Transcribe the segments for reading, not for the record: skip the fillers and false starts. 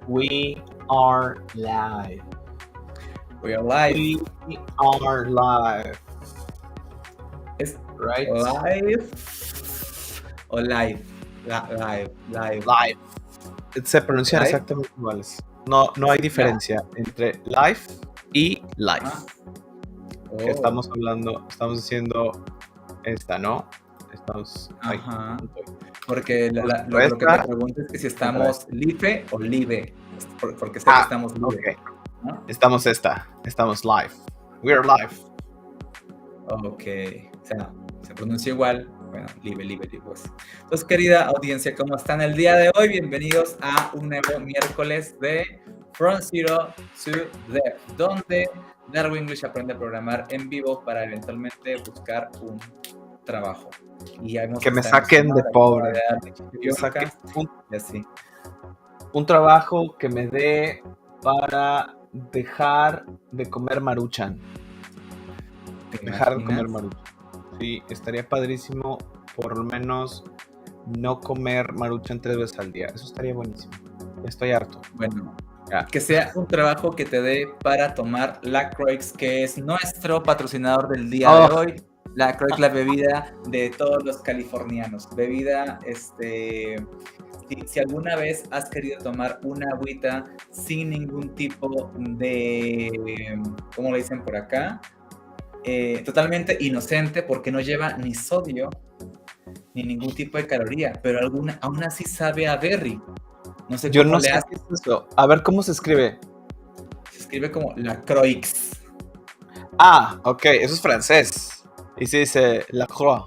We are live. We are live. We are live. ¿Es Right? live o live? Live. Live. Se pronuncian Live. exactamente iguales. No hay diferencia entre live y live. Que estamos hablando, estamos diciendo esta, ¿no? Estamos ahí. Ajá. Porque lo que te pregunto es que si estamos live o live. Porque sé que estamos live. Okay. ¿No? Estamos live. We are live. Ok. O sea, se pronuncia igual. Bueno, live, pues. Entonces, querida audiencia, ¿cómo están el día de hoy? Bienvenidos a un nuevo miércoles de From Zero to Dev, donde Darwin English aprende a programar en vivo para eventualmente buscar un trabajo. Y que me saquen de pobre. Un trabajo que me dé para dejar de comer Maruchan. Dejar de comer Maruchan. Sí, estaría padrísimo por lo menos no comer Maruchan 3 veces al día. Eso estaría buenísimo. Estoy harto. Bueno, que sea un trabajo que te dé para tomar LaCroix, que es nuestro patrocinador del día de hoy. LaCroix, la bebida de todos los californianos. Bebida, si alguna vez has querido tomar una agüita sin ningún tipo de, ¿cómo le dicen por acá? Totalmente inocente, porque no lleva ni sodio ni ningún tipo de caloría, pero aún así sabe a berry. No sé Yo cómo no le sé hace. qué es eso. A ver, ¿cómo se escribe? Se escribe como LaCroix. Ok, eso es francés. Y se dice La Croix.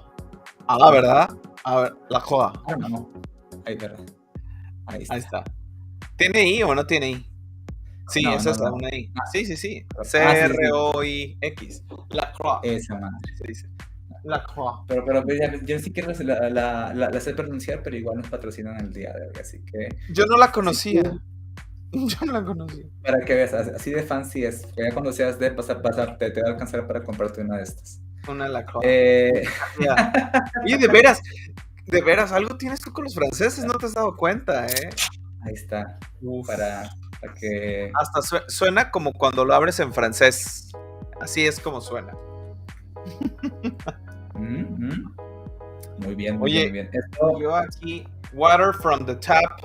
¿Verdad? A ver, La Croix. No. Ahí, verdad. Ahí está. ¿Tiene I o no tiene I? Sí, no, esa es una I. Sí. C-R-O-I-X. La Croix. Esa madre. Se dice. La Croix. Pero yo sí quiero la sé pronunciar, pero igual nos patrocinan el día de hoy, así que... Yo no la conocía. Yo no la conocía. Para que veas, así de fancy es. Que ya cuando seas de pasar, te va a alcanzar para comprarte una de estas. Una La Croix. Oye, de veras, algo tienes tú con los franceses, no te has dado cuenta, ¿eh? Ahí está. Para que... Hasta suena como cuando lo abres en francés. Así es como suena. Muy bien, Oye, muy bien. Yo aquí, water from the tap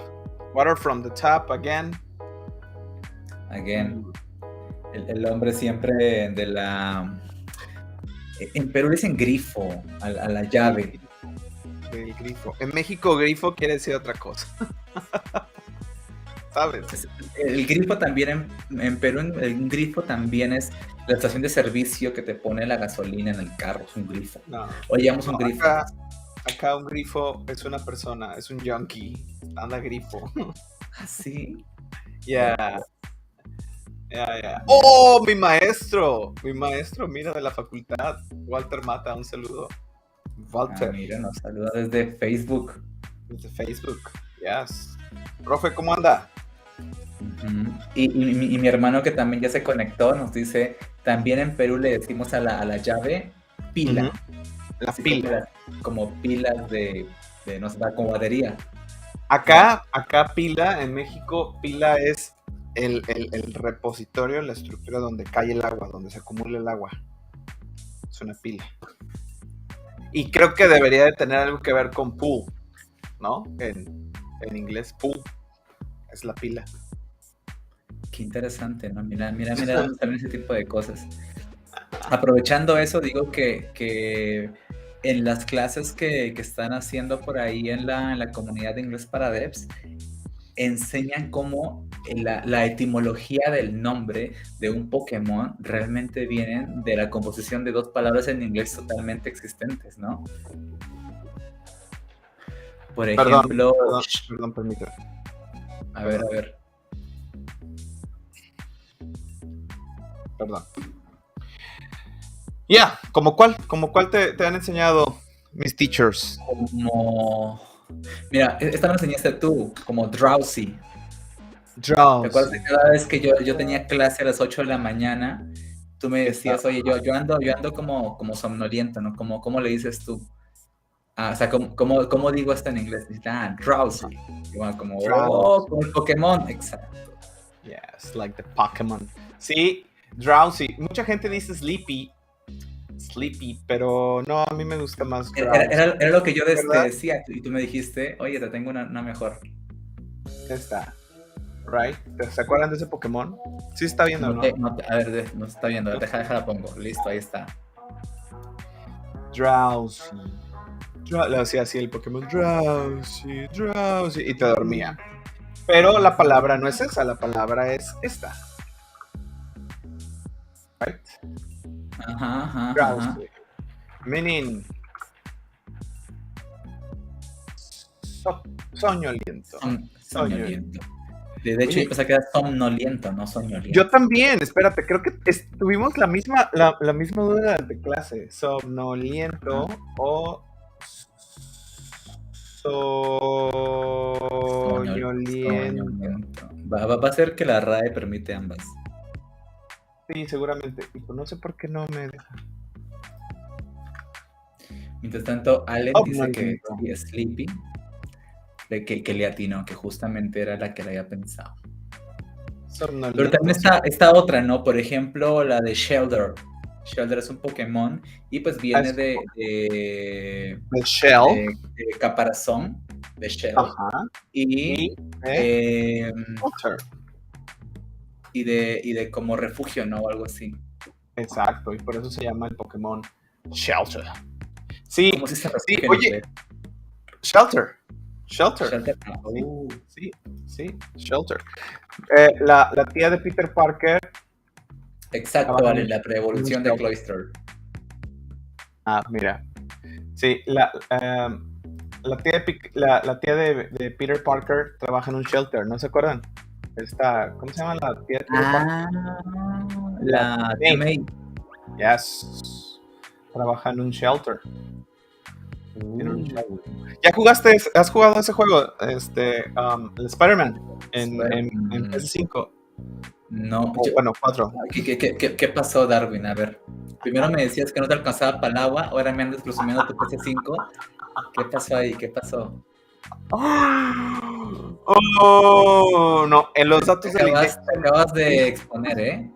again. El hombre siempre de la... En Perú dicen grifo, a la llave. El grifo. En México grifo quiere decir otra cosa. ¿Sabes? El grifo también en Perú, el grifo también es la estación de servicio que te pone la gasolina en el carro, es un grifo. Un grifo. Acá un grifo es una persona, es un junkie, anda grifo. ¿Ah, sí? Yeah. ¡Oh, mi maestro! Mira, de la facultad. Walter Mata, un saludo. Walter. Mira, nos saluda desde Facebook. Desde Facebook, yes. Profe, ¿cómo anda? Y mi hermano, que también ya se conectó, nos dice, también en Perú le decimos a la llave pila. La pila. Como pilas de no sé, como batería. Acá pila, en México, pila es el repositorio, la estructura donde cae el agua, donde se acumula el agua. Es una pila. Y creo que debería de tener algo que ver con pool, ¿no? En inglés, pool es la pila. Qué interesante, ¿no? Mira dónde salen ese tipo de cosas. Aprovechando eso, digo que en las clases que están haciendo por ahí en la comunidad de inglés para devs, enseñan cómo la etimología del nombre de un Pokémon realmente vienen de la composición de dos palabras en inglés totalmente existentes, ¿no? Por ejemplo... Perdón, permítame. A ver. Perdón. ¿Como cuál te han enseñado mis teachers? Mira, esta me enseñaste tú, como drowsy. ¿Te acuerdas que cada vez que yo tenía clase a las 8 de la mañana, tú me decías, oye, yo ando como somnoliento, ¿no? ¿Cómo le dices tú O sea, ¿cómo digo esto en inglés? Drowsy. Igual como, Drowsy. como el Pokémon. Exacto. Yes, like the Pokémon. Sí, drowsy. Mucha gente dice sleepy, pero no, a mí me gusta más drowsy. Era lo que yo ¿Verdad? decía y tú me dijiste, oye, te tengo una mejor. Ya está. Right? ¿Se acuerdan de ese Pokémon? Sí está viendo, ¿no? A ver, no se está viendo. Déjala pongo. Listo, ahí está. Drowsy. Le hacía así el Pokémon. Drowsy, drowsy. Y te dormía. Pero la palabra no es esa, la palabra es esta. Right? Ajá. Drowsy. Meaning soñoliento. Soñoliento. De hecho, yo pensaba que era somnoliento, no soñoliento. Yo también, espérate, creo que tuvimos la misma duda de clase. Somnoliento o soñoliento. Va a ser que la RAE permite ambas. Sí, seguramente. Y pues no sé por qué no me deja. Mientras tanto, Allen dice que sí, es Sleepy, que le atinó, que justamente era la que le había pensado. Pero también está otra, ¿no? Por ejemplo, la de Shelter. Shelter es un Pokémon y pues viene de Shell. De caparazón, de Shell. Ajá. Y de como refugio, ¿no? O algo así. Exacto, y por eso se llama el Pokémon Shelter. Sí, ¿Cómo se llama? Sí, oye, Shelter. Sí, Shelter. La tía de Peter Parker. Exacto, vale, la pre-evolución de Cloyster. Ah, mira. Sí, la tía de Peter Parker trabaja en un shelter, ¿no se acuerdan? ¿Cómo se llama la tía de Peter Parker? La May. Yes. Trabaja en un shelter. ¿Ya has jugado ese juego? El Spider-Man en PS5. No, bueno, 4. ¿Qué pasó, Darwin? A ver, primero me decías que no te alcanzaba para el agua, ahora me andas presumiendo tu PS5. ¿Qué pasó ahí? ¿Qué pasó? Oh, no, en los datos del INEGI. Te acabas de exponer, ¿eh?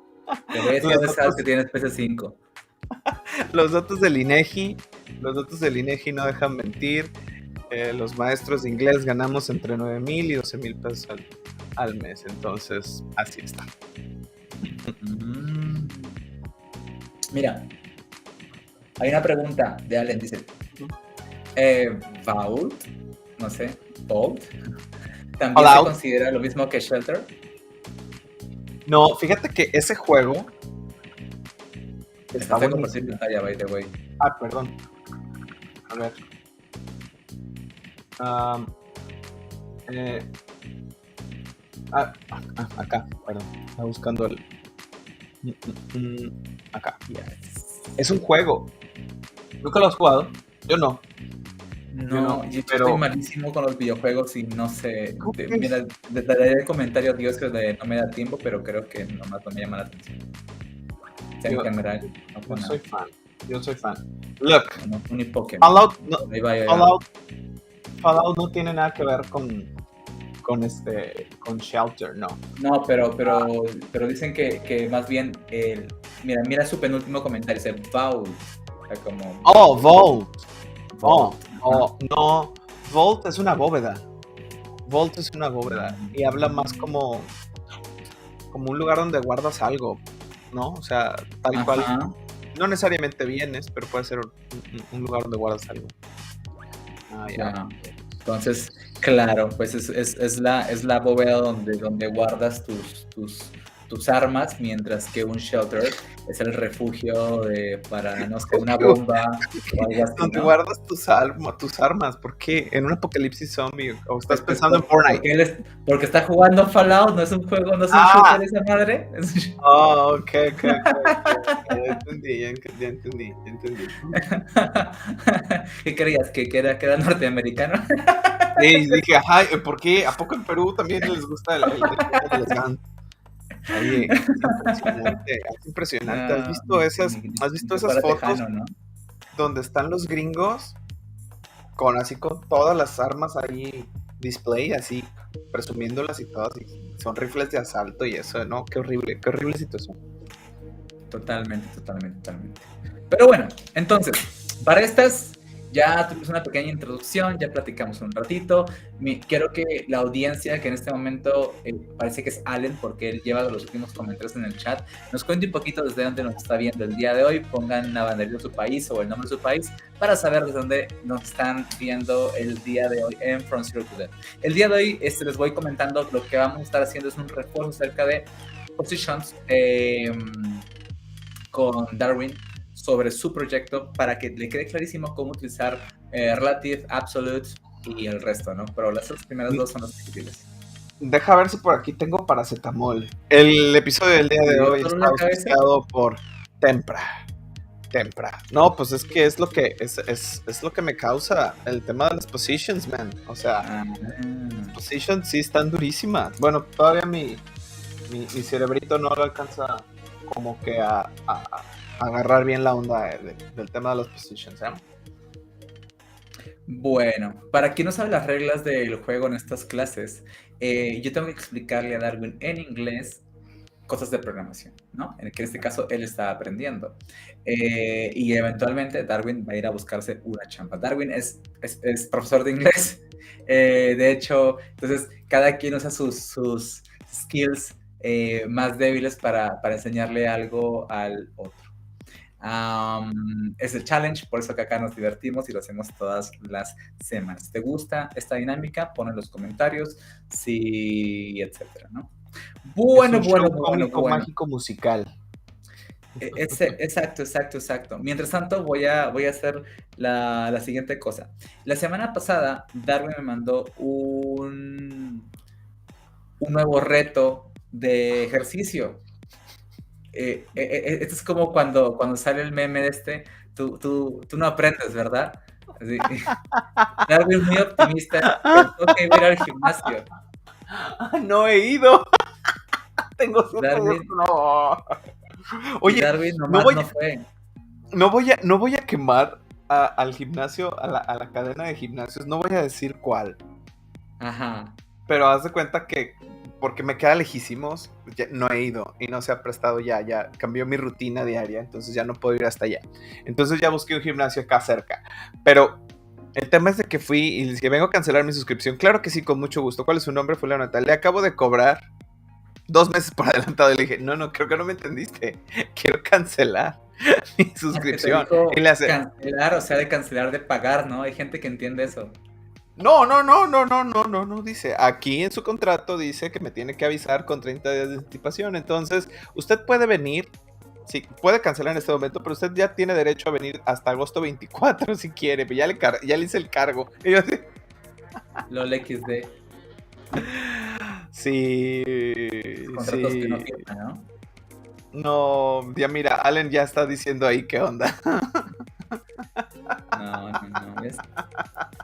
Te voy a decir dónde sabes que tienes PS5. Los datos del INEGI no dejan mentir. Los maestros de inglés ganamos entre 9,000 y 12,000 pesos al mes, entonces así está. Mira, hay una pregunta de Allen, dice Vault, no sé, Vault, ¿también se considera lo mismo que Shelter? No, fíjate que ese juego está buenísimo. Compartir pantalla, by the way. Ah, perdón. A ver. Acá, perdón. Estaba buscando el. Acá. Yes. Es un juego. ¿Nunca lo has jugado? Yo no. No, yo estoy malísimo con los videojuegos y no sé. Mira, te daré comentarios, Dios, que no me da tiempo, pero creo que nomás no me llama la atención. En general. No soy fan. Yo soy fan. Look, ni Pokémon. Fallout no tiene nada que ver con Shelter, no. No, pero dicen que más bien mira su penúltimo comentario, dice Vault. O sea, como Vault. No, Vault es una bóveda. Y habla más como un lugar donde guardas algo, ¿no? O sea, tal cual. No necesariamente bienes, pero puede ser un lugar donde guardas algo. Ya. Entonces, claro, pues es la bóveda donde guardas tus armas, mientras que un shelter es el refugio para, no sé, una bomba o algo así, donde ¿no? guardas tus armas. ¿Por qué? ¿En un apocalipsis zombie? ¿O estás pensando en Fortnite? Porque está jugando Fallout, no es un juego, no es un shooter esa madre. Ok. Ya entendí. ¿Qué creías? ¿Que era norteamericano? Sí, dije, ajá, ¿por qué? ¿A poco en Perú también les gusta el los guns? Oye, es impresionante. ¿Has visto esas fotos, tejano, ¿no? donde están los gringos con todas las armas ahí display, así presumiéndolas y todas, y son rifles de asalto y eso, ¿no? Qué horrible situación. Totalmente. Pero bueno, entonces, para estas ya tuvimos una pequeña introducción, ya platicamos un ratito. Quiero que la audiencia, que en este momento parece que es Allen, porque él lleva los últimos comentarios en el chat, nos cuente un poquito desde dónde nos está viendo el día de hoy. Pongan la banderita de su país o el nombre de su país para saber desde dónde nos están viendo el día de hoy en From Zero to Death. El día de hoy les voy comentando lo que vamos a estar haciendo es un refuerzo acerca de Positions con Darwin sobre su proyecto para que le quede clarísimo cómo utilizar Relative, Absolute y el resto, ¿no? Pero las primeras dos son las difíciles. Deja ver si por aquí tengo paracetamol. El episodio del día de hoy está auspiciado por Tempra. No, pues es que es lo que me causa el tema de las positions, man. O sea, las positions sí están durísimas. Bueno, todavía mi cerebrito no lo alcanza como que a agarrar bien la onda del tema de las positions, ¿eh? Bueno, para quien no sabe las reglas del juego en estas clases, yo tengo que explicarle a Darwin en inglés cosas de programación, ¿no? En este caso él está aprendiendo. Y eventualmente Darwin va a ir a buscarse una chamba. Darwin es profesor de inglés. De hecho, entonces cada quien usa sus skills más débiles para enseñarle algo al otro. Es el challenge, por eso que acá nos divertimos y lo hacemos todas las semanas. ¿Te gusta esta dinámica? Pon en los comentarios, sí, etcétera, ¿no? Bueno. Mágico musical. Exacto. Mientras tanto, voy a hacer la siguiente cosa. La semana pasada, Darwin me mandó un nuevo reto de ejercicio. Esto es como cuando sale el meme de tú no aprendes, ¿verdad? Así. Darwin muy optimista, pensó que iba a ir al gimnasio. No he ido. Tengo Darwin, no. Oye, Darwin nomás no fue. No voy a quemar al gimnasio, a la cadena de gimnasios, no voy a decir cuál. Ajá. Pero haz de cuenta que, porque me queda lejísimos, no he ido y no se ha prestado ya cambió mi rutina diaria, entonces ya no puedo ir hasta allá. Entonces ya busqué un gimnasio acá cerca. Pero el tema es de que fui y les dije, vengo a cancelar mi suscripción. Claro que sí, con mucho gusto. ¿Cuál es su nombre? Fue Natal. Le acabo de cobrar 2 meses por adelantado. Y le dije, no, creo que no me entendiste. Quiero cancelar mi suscripción. Y le hace... Cancelar, o sea, de cancelar, de pagar, ¿no? Hay gente que entiende eso. No, dice, aquí en su contrato dice que me tiene que avisar con 30 días de anticipación, entonces usted puede venir, sí, puede cancelar en este momento, pero usted ya tiene derecho a venir hasta agosto 24 si quiere, ya le hice el cargo. Y yo así... LOL XD. Sí. Contratos que no firman, ¿no? No, ya mira, Allen ya está diciendo ahí qué onda. No, es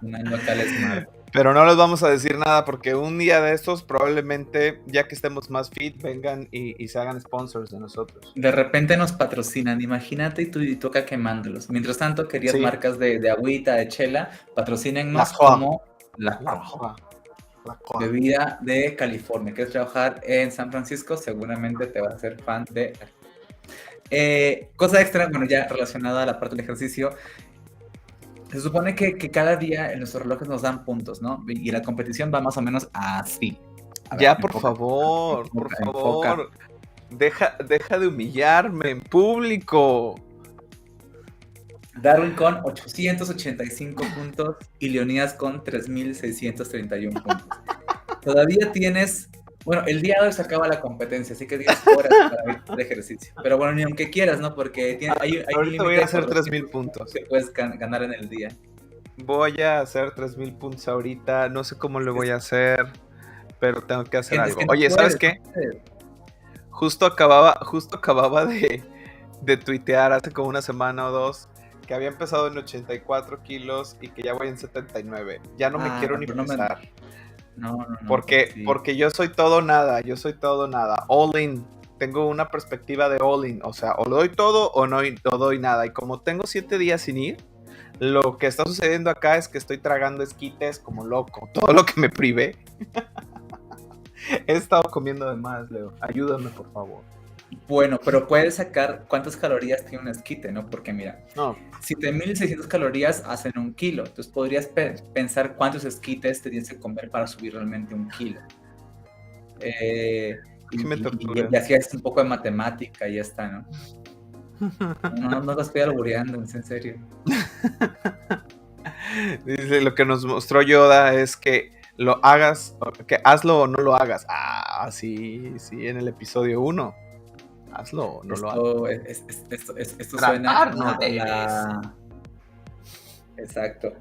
una local smart. Pero no les vamos a decir nada porque un día de estos probablemente, ya que estemos más fit, vengan y se hagan sponsors de nosotros. De repente nos patrocinan, imagínate, y toca quemándolos. Mientras tanto, querías marcas de agüita, de chela, patrocínennos como La bebida de California. ¿Quieres trabajar en San Francisco? Seguramente te vas a ser fan de... cosa extra, bueno, ya relacionada a la parte del ejercicio. Se supone que cada día en nuestros relojes nos dan puntos, ¿no? Y la competición va más o menos así. Ya, por favor. Deja de humillarme en público. Darwin con 885 puntos y Leonidas con 3,631 puntos. Todavía tienes... Bueno, el día de hoy se acaba la competencia, así que 10 horas para ir de ejercicio. Pero bueno, ni aunque quieras, ¿no? Porque hay ahorita voy a hacer 3,000 puntos. Que puedes ganar en el día. Voy a hacer 3,000 puntos ahorita. No sé cómo lo voy a hacer, pero tengo que hacer algo. Oye, ¿sabes qué? Justo acababa de tuitear hace como una semana o dos que había empezado en 84 kilos y que ya voy en 79. Ya no me quiero ni pensar. No. Porque yo soy todo nada. All in. Tengo una perspectiva de all in. O sea, o lo doy todo o no doy nada. Y como tengo 7 días sin ir, Lo que está sucediendo acá es que estoy tragando esquites como loco. Todo lo que me privé. He estado comiendo de más, Leo. Ayúdame, por favor. Bueno, pero puedes sacar cuántas calorías tiene un esquite, ¿no? Porque mira, No, 7.600 calorías hacen 1 kilo. Entonces podrías pensar cuántos esquites te tienes que comer para subir realmente 1 kilo. sí me torturas. Y así haces un poco de matemática y ya está, ¿no? No lo estoy albureando, en serio. Dice, lo que nos mostró Yoda es que lo hagas, que hazlo o no lo hagas. Ah, sí, en el episodio 1. Hazlo o no lo hagas. Esto suena Tratarnos de la... Exacto.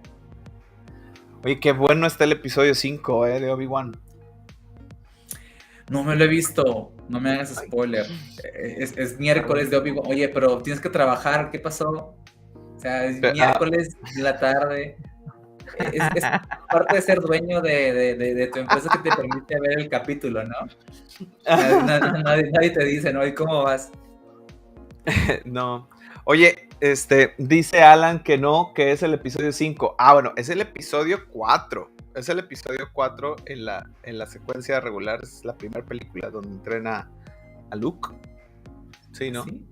Oye, qué bueno está el episodio 5, de Obi-Wan. No me lo he visto, no me hagas spoiler. Es miércoles de Obi-Wan. Oye, pero tienes que trabajar, ¿qué pasó? O sea, es miércoles de la tarde. Es parte de ser dueño de tu empresa que te permite ver el capítulo, ¿no? Nadie te dice, ¿no? ¿Y cómo vas? No. Oye, dice Alan que no, que es el episodio 5. Ah, bueno, es el episodio 4. Es el episodio 4 en la secuencia regular. Es la primera película donde entrena a Luke. Sí, ¿no? ¿Sí?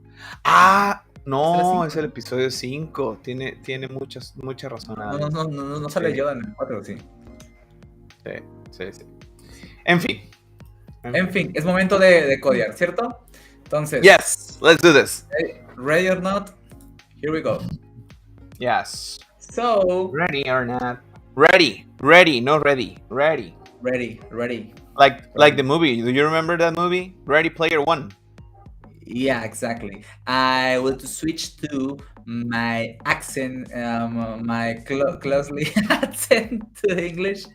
Ah, no, es el episodio 5. Tiene mucha razón. No sale Yoda en el 4, sí. Sí. En fin, es momento de codear, ¿cierto? Entonces. Yes, let's do this. Ready or not? Here we go. Yes. So. Ready or not? Ready, not ready. Ready. Like the movie. Do you remember that movie? Ready Player One. Yeah, exactly. I will switch to my accent, my closely accent to English.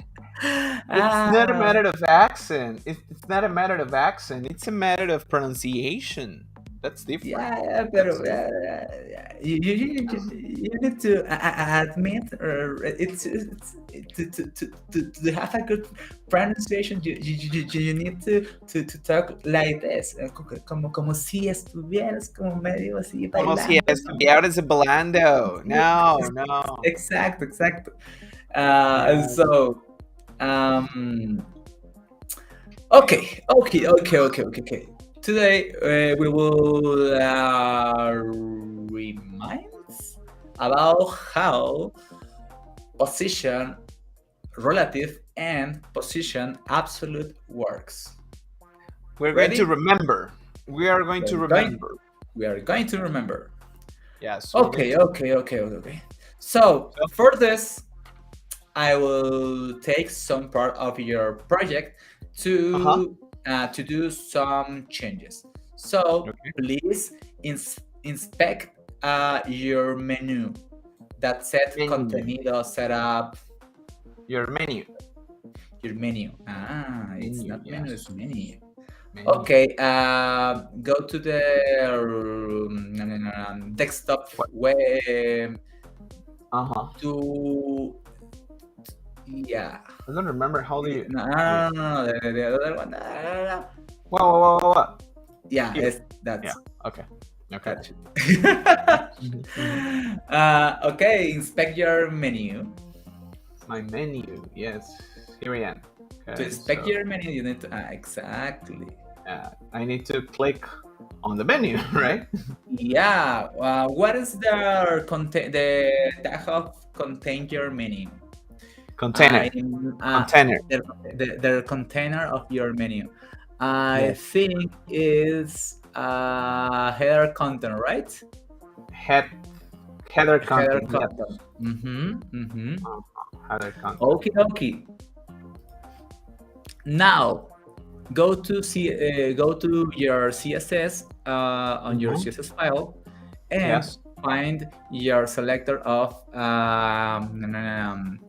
It's not a matter of accent. It's not a matter of accent. It's a matter of pronunciation. That's different. Yeah, but you need to admit it's to have a good pronunciation. You need to talk like this, como si estuvieras como medio así bailando. Como si estuvieras bailando. No. Exacto. So. Okay. Today we will remind about how position relative and position absolute works. We're going to remember. We are going to remember. Yes. Okay. So for this, I will take some part of your project to do some changes. So please inspect your menu. That set contenido setup. Your menu. It's not menu, it's menu. Okay, go to the desktop web. Yeah. I don't remember how do you. No. The other one. No. What? Yeah, that's. Yeah. Okay. Okay, inspect your menu. My menu, yes. Here I am. Okay, to inspect your menu, you need to exactly. I need to click on the menu, right? Yeah. What is the tag of contain your menu? Container. The container of your menu. I think is header content, right? Header content. Header content. Okay. Now go to your CSS on your CSS file and find your selector of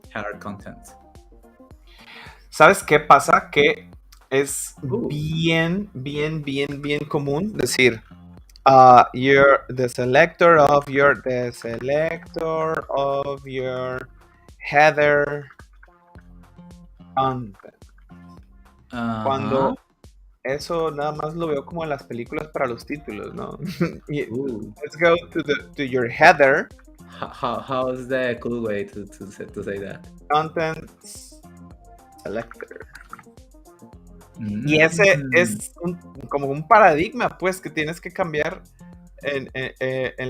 header content. ¿Sabes qué pasa? Que es bien común decir the selector of your header content. Cuando eso nada más lo veo como en las películas para los títulos, ¿no? Let's go to your header how's the cool way to say that? Content selector. Y ese es como un paradigma, pues, que tienes que cambiar en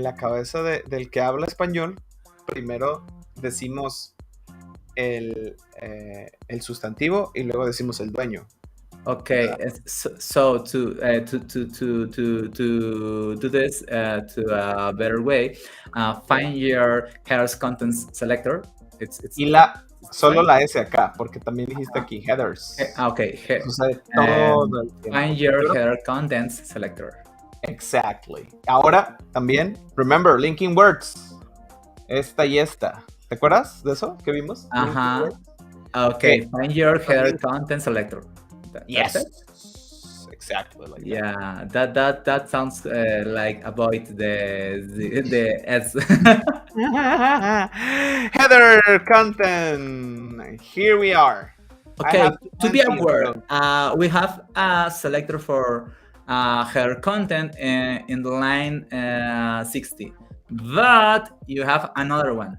la cabeza del que habla español. Primero decimos el sustantivo y luego decimos el dueño. Okay, so to do this to a better way, find your headers contents selector. Y solo la S acá, porque también dijiste aquí headers. Okay. Sucede todo el tiempo. Find your header contents selector. Exactly. Ahora también, remember, linking words. Esta y esta. ¿Te acuerdas de eso que vimos? Ajá. Okay, find your header content selector. Yes. Exactly. Like yeah, that sounds like avoid the S. Header content. Here we are. Okay, to be aware, we have a selector for header content in the line 60, but you have another one.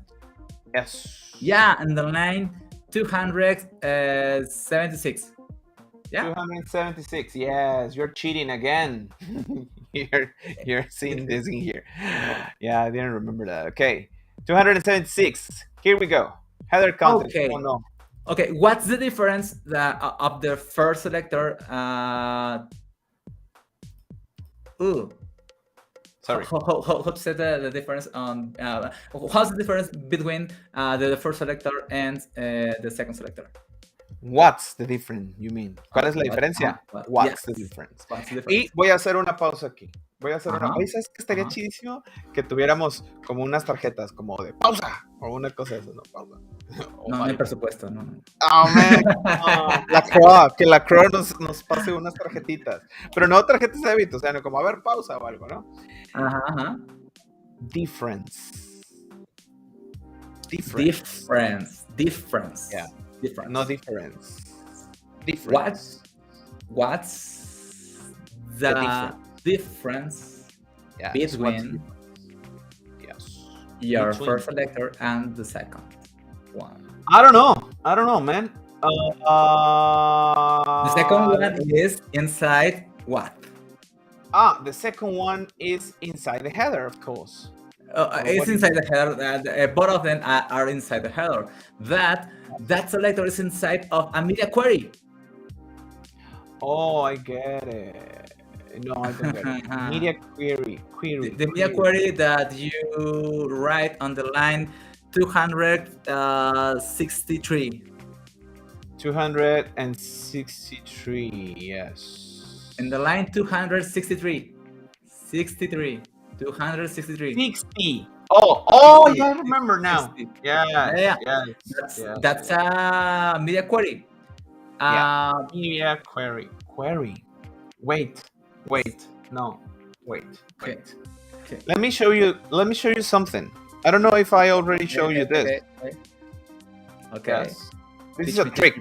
Yes. Yeah, in the line 276. Yeah. 276. Yes, you're cheating again. you're seeing this in here. Yeah, I didn't remember that. Okay, 276. Here we go. Header content. Okay. Oh, no. Okay, what's the difference of the first selector? Sorry. How to say the difference on? How's the difference between the first selector and the second selector? What's the difference, you mean? ¿Cuál es la diferencia? What's the difference? Y voy a hacer una pausa aquí. ¿Sabes qué estaría chidísimo? Que tuviéramos como unas tarjetas como de pausa o una cosa de eso, ¿no? Pausa. No hay presupuesto, no. Oh, man. Que la Crow nos pase unas tarjetitas. Pero no tarjetas de débito, o sea, no como a ver pausa o algo, ¿no? Ajá. Difference. Yeah. Difference. No difference. Difference. What's the difference between your first selector and the second one? I don't know, man. The second one is inside what? The second one is inside the header, of course. It's inside the header. Both of them are inside the header. That selector is inside of a media query. Oh, I get it. No, I don't get it. Media query. The media query that you write on the line 263. 263, yes. In the line 263. 263. 60. Oh, yeah, I remember now. 60. Yeah. That's a media query. Media query. Wait. No. Wait. Okay. Let me show you something. I don't know if I already showed you this. Okay. Yes. This is a trick.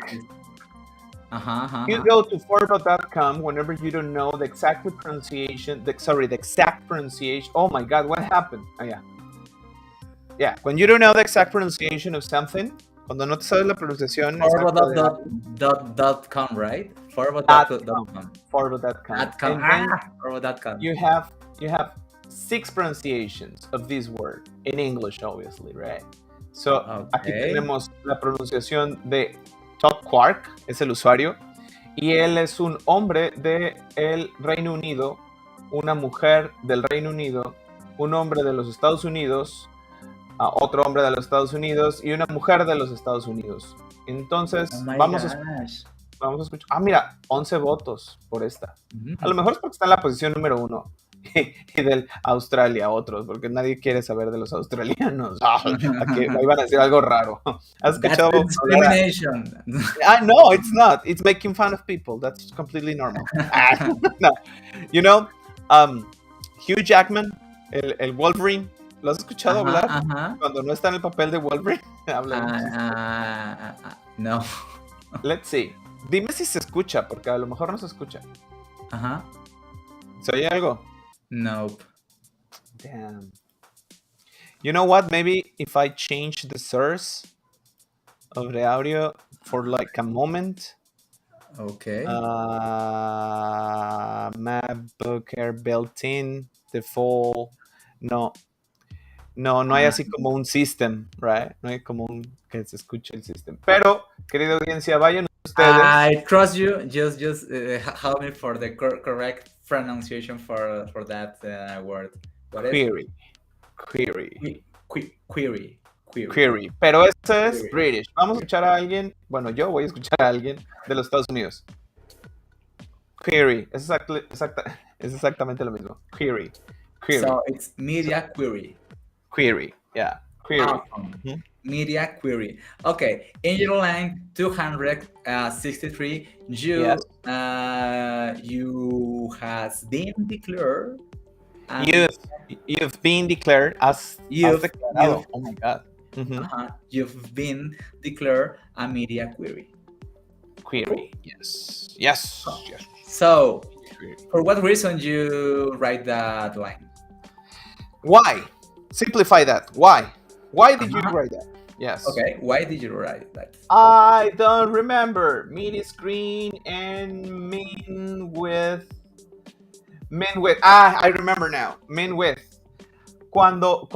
You go to forbo.com whenever you don't know the exact pronunciation. The exact pronunciation. Oh my God, what happened? Yeah. When you don't know the exact pronunciation of something, cuando no te sabes la pronunciación. Forbo.com, right? Forbo.com. Forbo.com. You have 6 pronunciations of this word in English, obviously, right? So aquí tenemos la pronunciación de Todd Quark, es el usuario, y él es un hombre del Reino Unido, una mujer del Reino Unido, un hombre de los Estados Unidos, otro hombre de los Estados Unidos y una mujer de los Estados Unidos. Entonces, vamos a escuchar. Mira, 11 votos por esta. A lo mejor es porque está en la posición número 1 y del Australia otros, porque nadie quiere saber de los australianos. Aquí iban a decir algo raro. ¿Has escuchado? Discrimination. No, it's not. It's making fun of people. That's completely normal. No. You know, Hugh Jackman, el Wolverine, ¿lo has escuchado hablar? Cuando no está en el papel de Wolverine. No. Let's see. Dime si se escucha, porque a lo mejor no se escucha. ¿Se oye algo? Nope. Damn. You know what? Maybe if I change the source of the audio for like a moment. Okay. MacBook Air built-in, default. No, no hay Uh, así como un system, right? No hay como un que se escuche el system. Pero, querida audiencia, vayan ustedes. I trust you. Just help me for the correct pronunciation for that word. What is Query. Query. query? Query. Pero eso es Query. British. Vamos a escuchar a alguien. Bueno, yo voy a escuchar a alguien de los Estados Unidos. Query. Es exactamente lo mismo. Query. Query. So it's media query. Query. Yeah. Query. Awesome. Media query. Okay, in your line 263, you Yes. You has been declared. You've been declared as declarado. Oh my god. You've been declared a media query. Query. Yes. Yes. Yes. So, for what reason you write that line? Why? Simplify that. Why? Why did you write that? Yes. Okay. Why did you write that? I don't remember. Media screen and min width. I remember now. Min width. Cuando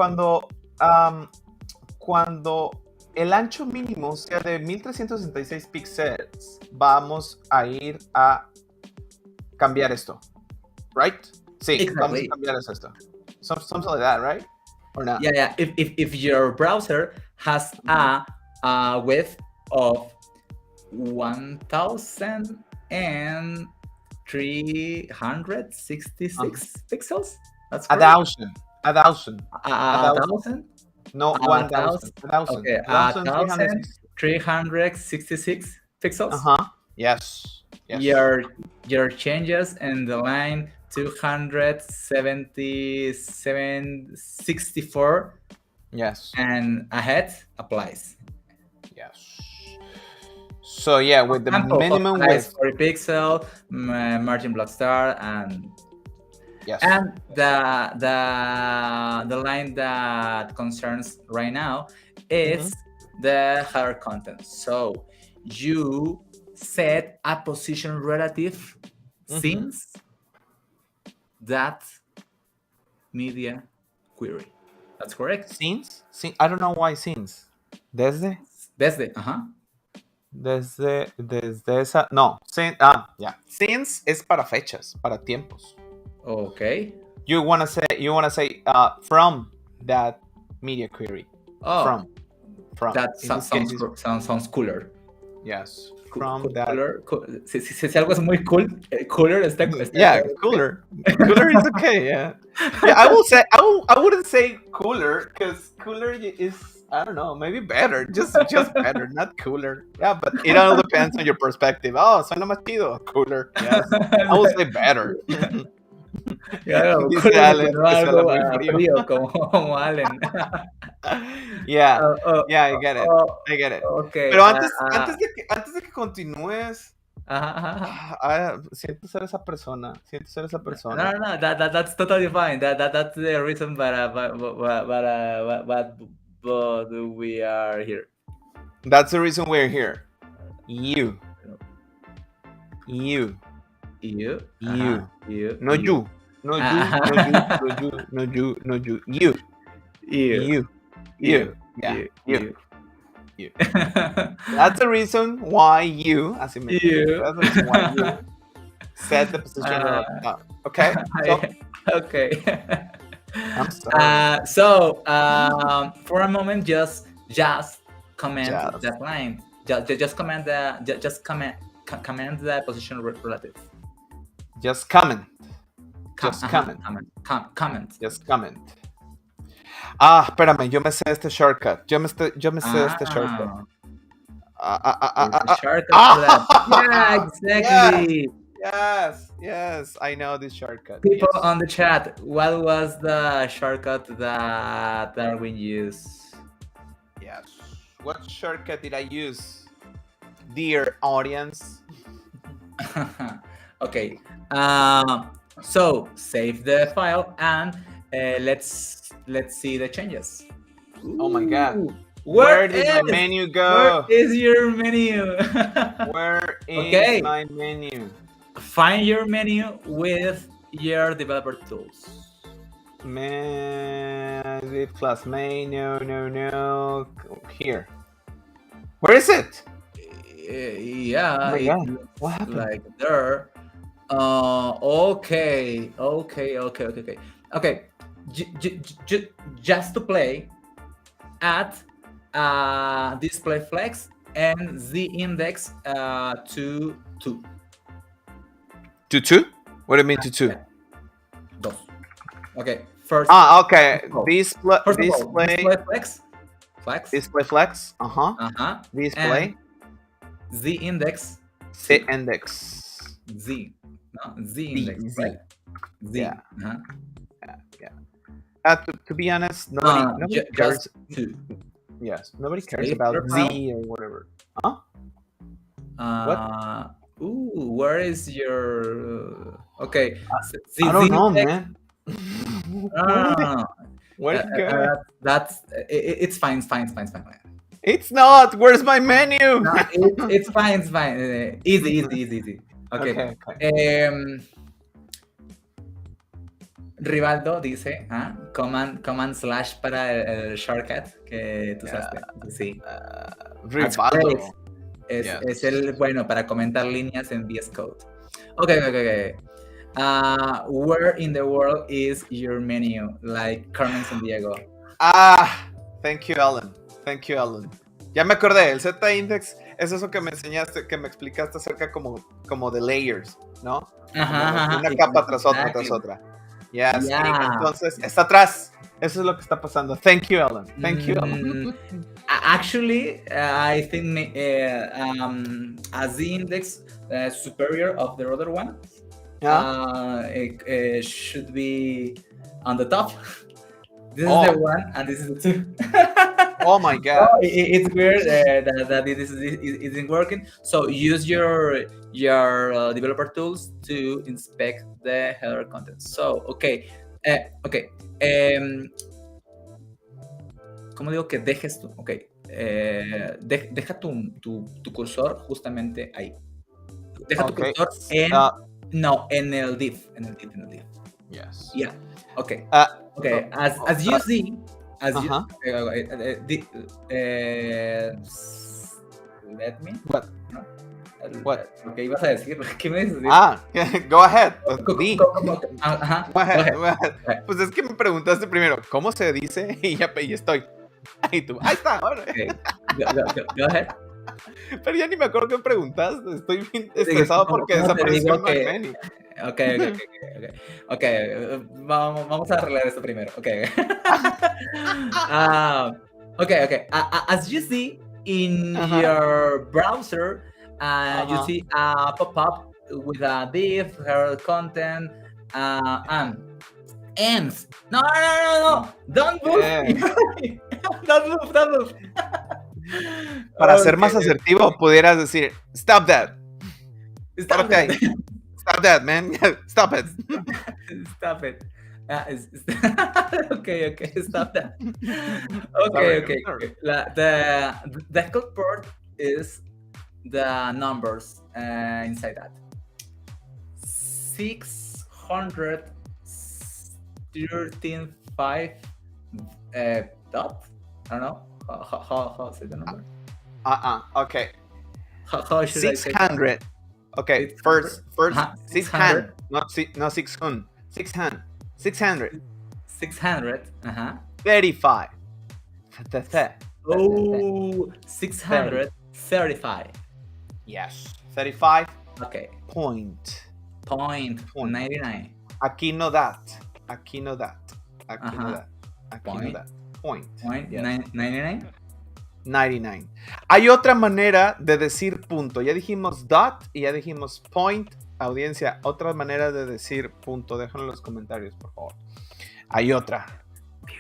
el ancho mínimo sea de 1366 píxeles, vamos a ir a cambiar esto. Right? Sí, Exactly. Vamos a cambiar esto. Something like that, right? Or not? Yeah. If your browser has a width of 1,366 pixels. That's correct. 1,000. 1,000? No, 1,000. 1,000. Okay, 1,366 pixels. Yes. Your changes in the line 277.64. Yes. And ahead applies. Yes. So yeah, with the minimum width, 40 pixel, margin block star, and yes. And the line that concerns right now is the header content. So you set a position relative since that media query. That's correct. Since? I don't know why since. Desde esa. No. Since es para fechas, para tiempos. Okay. You wanna say from that media query. Oh. From. That sounds cooler. Yes. From that. Si algo es muy cool, cooler está. Yeah, cooler. Cooler is okay. Yeah. I will say I wouldn't say cooler because cooler is, I don't know, maybe better. Just better, not cooler. Yeah, but it all depends on your perspective. Oh, suena más chido. Cooler. Yes. I will say better. Claro, algo frío como Allen. Yeah, I get it. Okay. Pero antes de que continúes, siento ser esa persona. No, that's totally fine. That's the reason but we are here. That's the reason we're here. You. No you. No you. You. Yeah. You. That's the reason why you, así me that's the reason why you set the position up. Okay? Okay. I'm sorry. So, for a moment, just comment that line. Just comment the position relative. Just comment. Comment. Just comment. Espérame, yo me sé este shortcut. Yo me sé este shortcut. Shortcut for that. Yeah, exactly. Yes, I know this shortcut. People on the chat, what was the shortcut that Darwin used? Yes. What shortcut did I use, dear audience? Okay. So save the file and let's see the changes. Oh my God. Ooh. Where did my menu Where go? is your menu? Where is Okay. my menu? Find your menu with your developer tools. Div class main, no. Here. Where is it? Yeah, Oh my it God. looks What happened? like there. Okay. Just to play, add display flex and z index to 2. To 2? What do you mean to 2? Dos. Okay. First. Okay. First of all, Display flex. Display flex. Uh-huh. Display. And z index. Z index. Z. No, Z index. Z. Right? Z. Yeah. Uh-huh. To be honest, nobody cares. Just 2. Yes, nobody cares Save about profile. Z or whatever. Where is your okay? I don't know, index, man. No. Where'd it go? That's it's fine. It's not. Where's my menu? No, it's fine. Easy. Okay. Rivaldo dice, command slash para el shortcut que tú usaste. Sí. Rivaldo. Es el bueno para comentar líneas en VS Code. Okay. Where in the world is your menu? Like Carmen Sandiego. Thank you, Alan. Ya me acordé, el Z-index es eso que me enseñaste, que me explicaste acerca como de layers, ¿no? Ajá. Una capa tras otra. Yes. Yeah. Entonces, está atrás. Eso es lo que está pasando. Thank you, Alan. Actually, I think as the index superior of the other one, it should be on the top. This is the one, and this is the 2. Oh my God! It's weird that this isn't working. So use your developer tools to inspect the header content. So okay. ¿Cómo digo que dejes tú? Ok. Deja tu cursor justamente ahí. Deja tu cursor en el div. Yes. Yeah. Okay. As you see, let me. What? No? What? ¿Qué ibas a decir? ¿Qué me dices? Go ahead. Go ahead. Pues es que me preguntaste primero, ¿cómo se dice? Y estoy. Ahí está. Okay. Go ahead. Pero ya ni me acuerdo qué me preguntaste. Estoy bien estresado porque desapareció el menú. Ok. Vamos a arreglar esto primero. Okay. As you see in your browser, you see a pop-up with a div, her content, and ends. No. Don't move. Don't move. Para ser más asertivo, pudieras decir, stop that. Stop that, man. Stop it. Stop it. Okay, stop that. Okay. The code port is the numbers inside that. 613.5 dot. I don't know how say the number. Okay. How should 600. Okay, first 600. Not 600. 600. 600. 35. Oh, 635. Yes. 35. Okay. Point 99. Aquí no that. Point. Yes. 99. 99. Hay otra manera de decir punto. Ya dijimos dot y ya dijimos point. Audiencia, otra manera de decir punto. Déjenlo en los comentarios, por favor. Hay otra.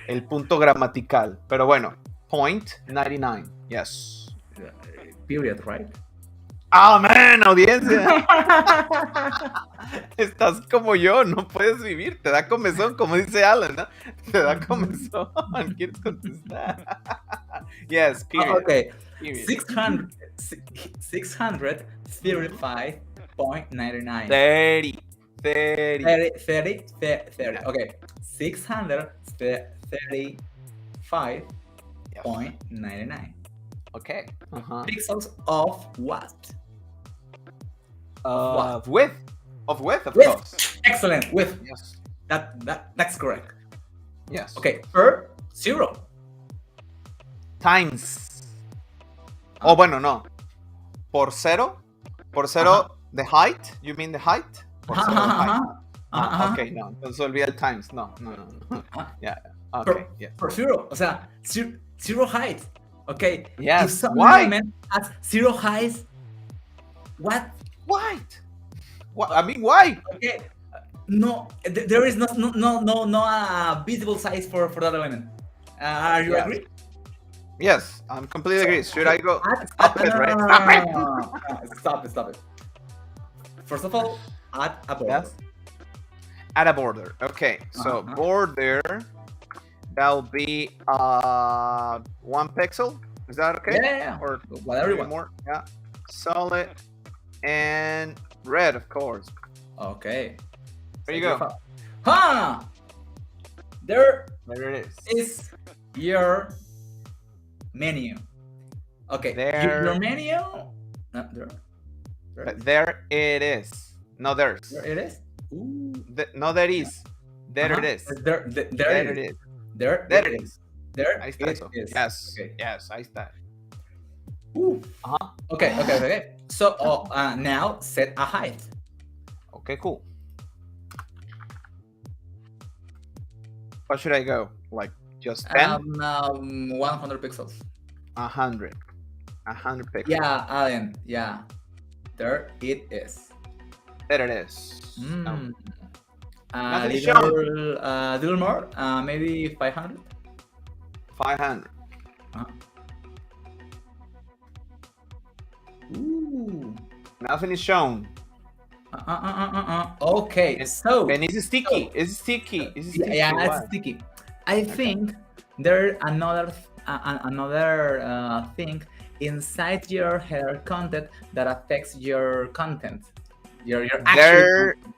El punto gramatical. Pero bueno, point 99. Yes. Period, right? Oh, man, audiencia. Estás como yo, no puedes vivir. Te da comezón, como dice Alan, ¿no? Te da comezón. ¿Quieres contestar? Yes, period. Okay. Period. 635.99. 30. 30. Okay. Yes. 635.99 Okay. pixels of what? Width. Of width, of Width. course. Excellent. Width. Yes. That's correct. Yes. Okay. Per 0. Times. Oh, bueno, no. Por cero. Por cero, the height. You mean the height? Por cero, the height. Okay, no. Entonces olvida el times. No. Yeah. Okay. Yeah. For 0. O sea, zero height. Okay. Yes. If some Why? element has 0 height, what? White. What? I mean, why? Okay. No, there is no visible size for that element. Are you Yes. agree? Yes, I'm completely agree. Should I go? Stop it, right? Stop it. First of all, add a border. Yes. Add a border. Okay, so border. That'll be 1 pixel. Is that okay? Yeah. Or whatever you maybe want. more? Yeah. Solid and red, of course. Okay. There you go. Huh! There There it is your menu. Okay. There. Your menu. There. But there it is. No, there's. There it is. Ooh. No, there is. There it is. There it is. There it is. There Ahí está it eso. is. Yes. Okay. Yes, ahí está. Okay. So now set a height. Okay, cool. What should I go? Like just 10? 100 pixels. 100. 100 pixels. Yeah, Allen. Yeah. There it is. There it is. Nothing is Little more. Maybe 500. 500. Ooh. Nothing is shown. Okay, so And it's sticky. It's sticky. It's sticky. yeah, Why? it's sticky. I think there another thing inside your header content that affects your content. Your actual There, content.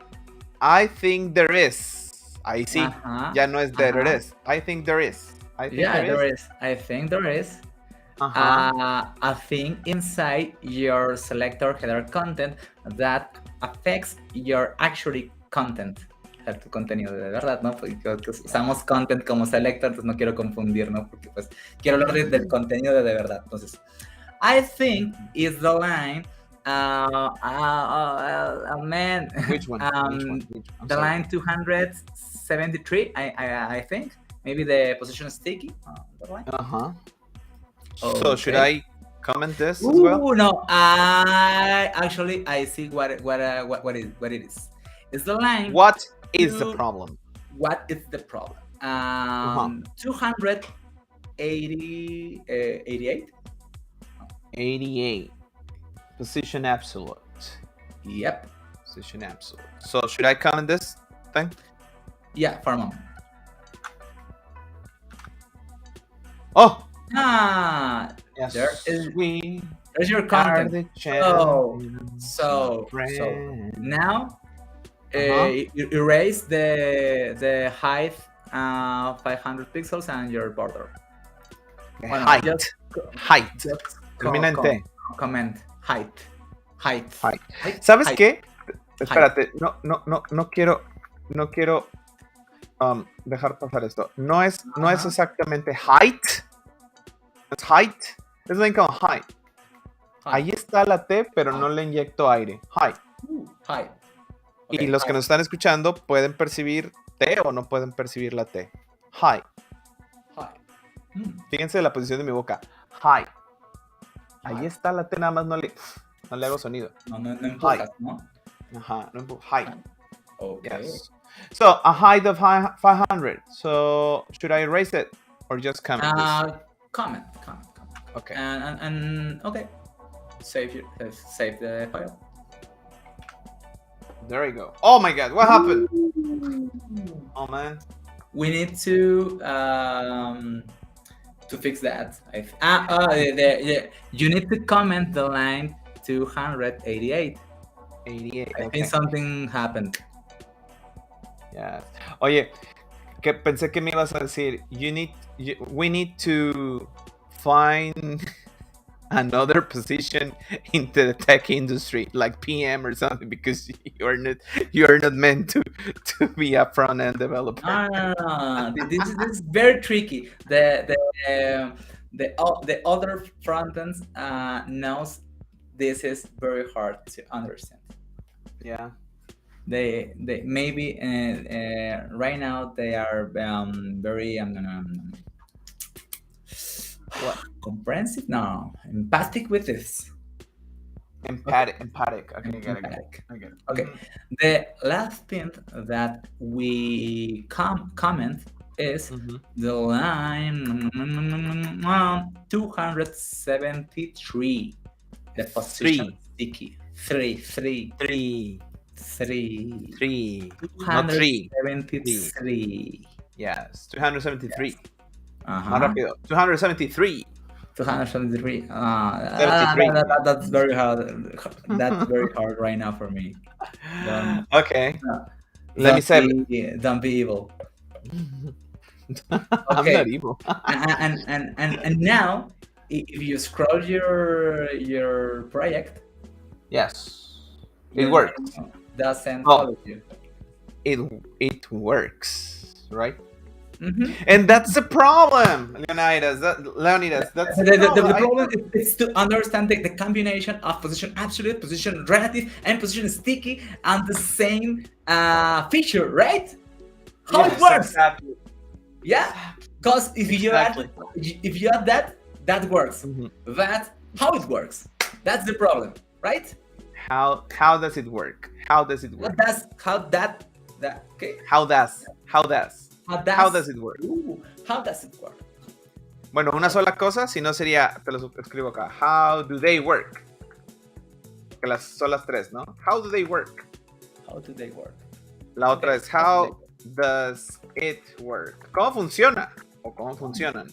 I think there is. Ahí sí. Ya no es there it Ajá. is. I think there is. I think Yeah, there is. I think there is Ajá. a thing inside your selector header content that affects your actually content. O sea, tu contenido de verdad, ¿no? Porque usamos content como selector, entonces no quiero confundir, ¿no? Porque pues quiero hablar del contenido de verdad. Entonces, I think is the line. Man. Which one? I'm The sorry. line 273. I think maybe the position is sticky. The line. Uh-huh. Okay. So should I comment this as well? Ooh, no. I see what it is. It's the line. What is the You- problem? What is the problem? 288. 88. Position absolute. Yep. Position absolute. So should I comment this thing? Yeah, for a moment. Oh! Yes. Yes. There's your content. So now you erase the height 500 pixels and your border. Bueno, height. just- Height. Just Termina en T. comment height. ¿Sabes Height. qué? Espérate, no quiero dejar pasar esto. No es exactamente height. Es height. Es bien como height. Ahí está la T, pero no le inyecto aire. Height. Height. Y los que nos están escuchando pueden percibir T o no pueden percibir la T. Height. Fíjense la posición de mi boca. Height. Ahí está la T, nada más no le hago sonido. No empujas, ¿no? Ajá, no empujo. Height. Okay. Yes. So a height of 500. So should I erase it or just comment this? Comment. Okay. And okay. Save the file. There you go. Oh my God, what happened? Oh man. We need to fix that. You need to comment the line 288. 88. I Okay. think something happened. Yeah. Oye, que pensé que me ibas a decir, we need to find another position into the tech industry, like PM or something, because you're not meant to be a front end developer. No. This is very tricky. The other front ends knows this is very hard to understand. Yeah. They maybe right now they are very What? comprehensive, no, empathic with this. Empathic. Okay, I get it. Empathic. I get it. Okay. The last thing that we comment is the line 273. The position sticky. Three. Not three. 273. Yes, 273. Yes. Más rápido. 273. 273. 73. That's very hard. That's very hard right now for me. Okay. Let me say. Don't be evil. I'm not evil. and now, if you scroll your project, yes, it works. Doesn't follow you. It works, right? And that's the problem, Leonidas. That's the problem is to understand the combination of position absolute, position relative, and position sticky on the same feature, right? How it works? Exactly. Yeah, because if you add that works. But how it works? That's the problem, right? How does it work? How does it work? Okay. How does it work? How does it work? Bueno, una sola cosa, si no sería, te lo escribo acá. How do they work? Que son las tres, ¿no? How do they work? How do they work? La otra es how does it work? ¿Cómo funciona? O cómo funcionan.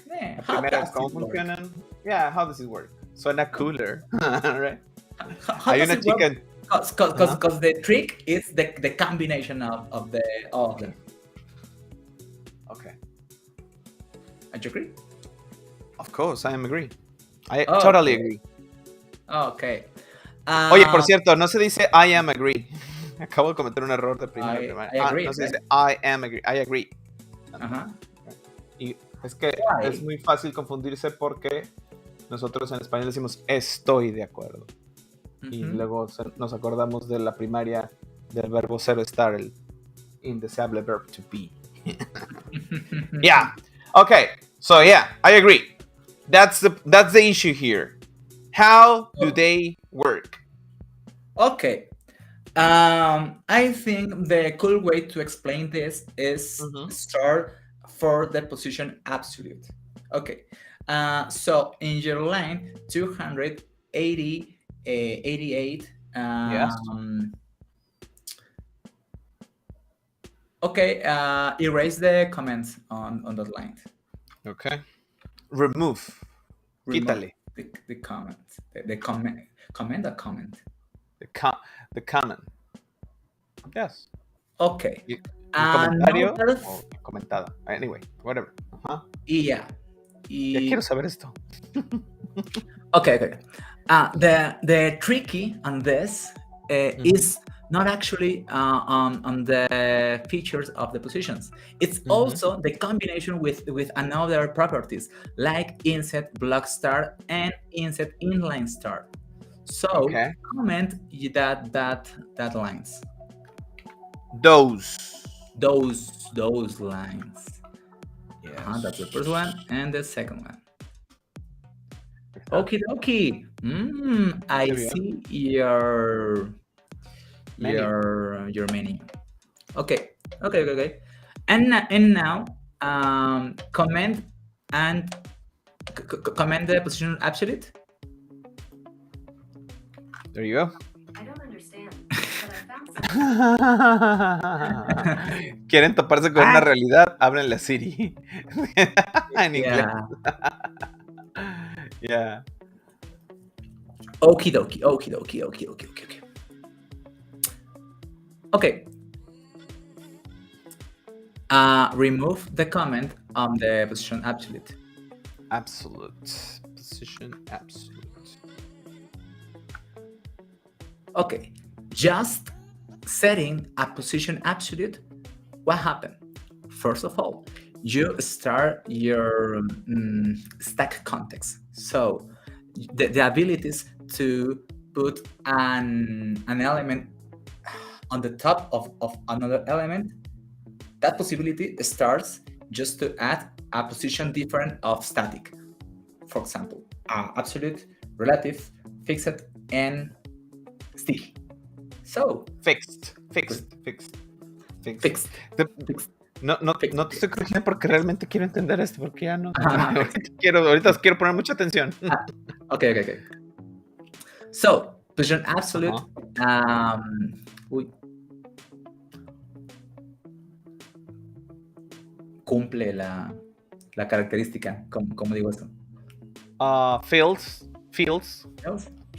Yeah, La primera es cómo funcionan. Yeah, how does it work? Suena cooler, right? How Hay does una it work? chica. Because the trick is the combination of all of them. Okay. Do you agree? Of course, I agree. I totally agree. Okay. Oye, por cierto, no se dice I am agree. Acabo de cometer un error de primera. I agree, no se dice I am agree. I agree. Ajá. Y es que es muy fácil confundirse porque nosotros en español decimos estoy de acuerdo. Y luego nos acordamos de la primaria del verbo ser estar, el indeseable verb to be. Yeah. Okay. So yeah, I agree. That's the issue here. How do they work? Okay. I think the cool way to explain this is start for the position absolute. Okay. So in your line 288. Yes. Okay. Erase the comments on that line. Okay. Remove. Quítale. The comment. The comment. Comment. The comment. Yes. Okay. Comentario o comentada. Anyway, whatever. Yeah. Ya quiero saber esto. Okay. The tricky on this is not actually on the features of the positions. It's also the combination with another properties like inset block start and inset inline start. So comment that lines. Those lines. Yes. That's the first one and the second one. Okie dokie. I see your menu. Okay. And now comment and comment the position absolute. There you go. I don't understand, but I found ¿Quieren toparse con una realidad? Háblenle a Siri. En inglés. Yeah. Yeah. Okie dokie. Okay. Remove the comment on the position absolute. Absolute. Position absolute. Okay. Just setting a position absolute, what happened? First of all, you start your stack context. So the abilities to put an element on the top of another element, that possibility starts just to add a position different of static. For example, absolute, relative, fixed, and sticky. So, Fixed. No te estoy corrigiendo porque realmente quiero entender esto, porque ya no. Ahorita quiero poner mucha atención. Okay. So, position absolute. Cumple la característica, como digo esto. Fields.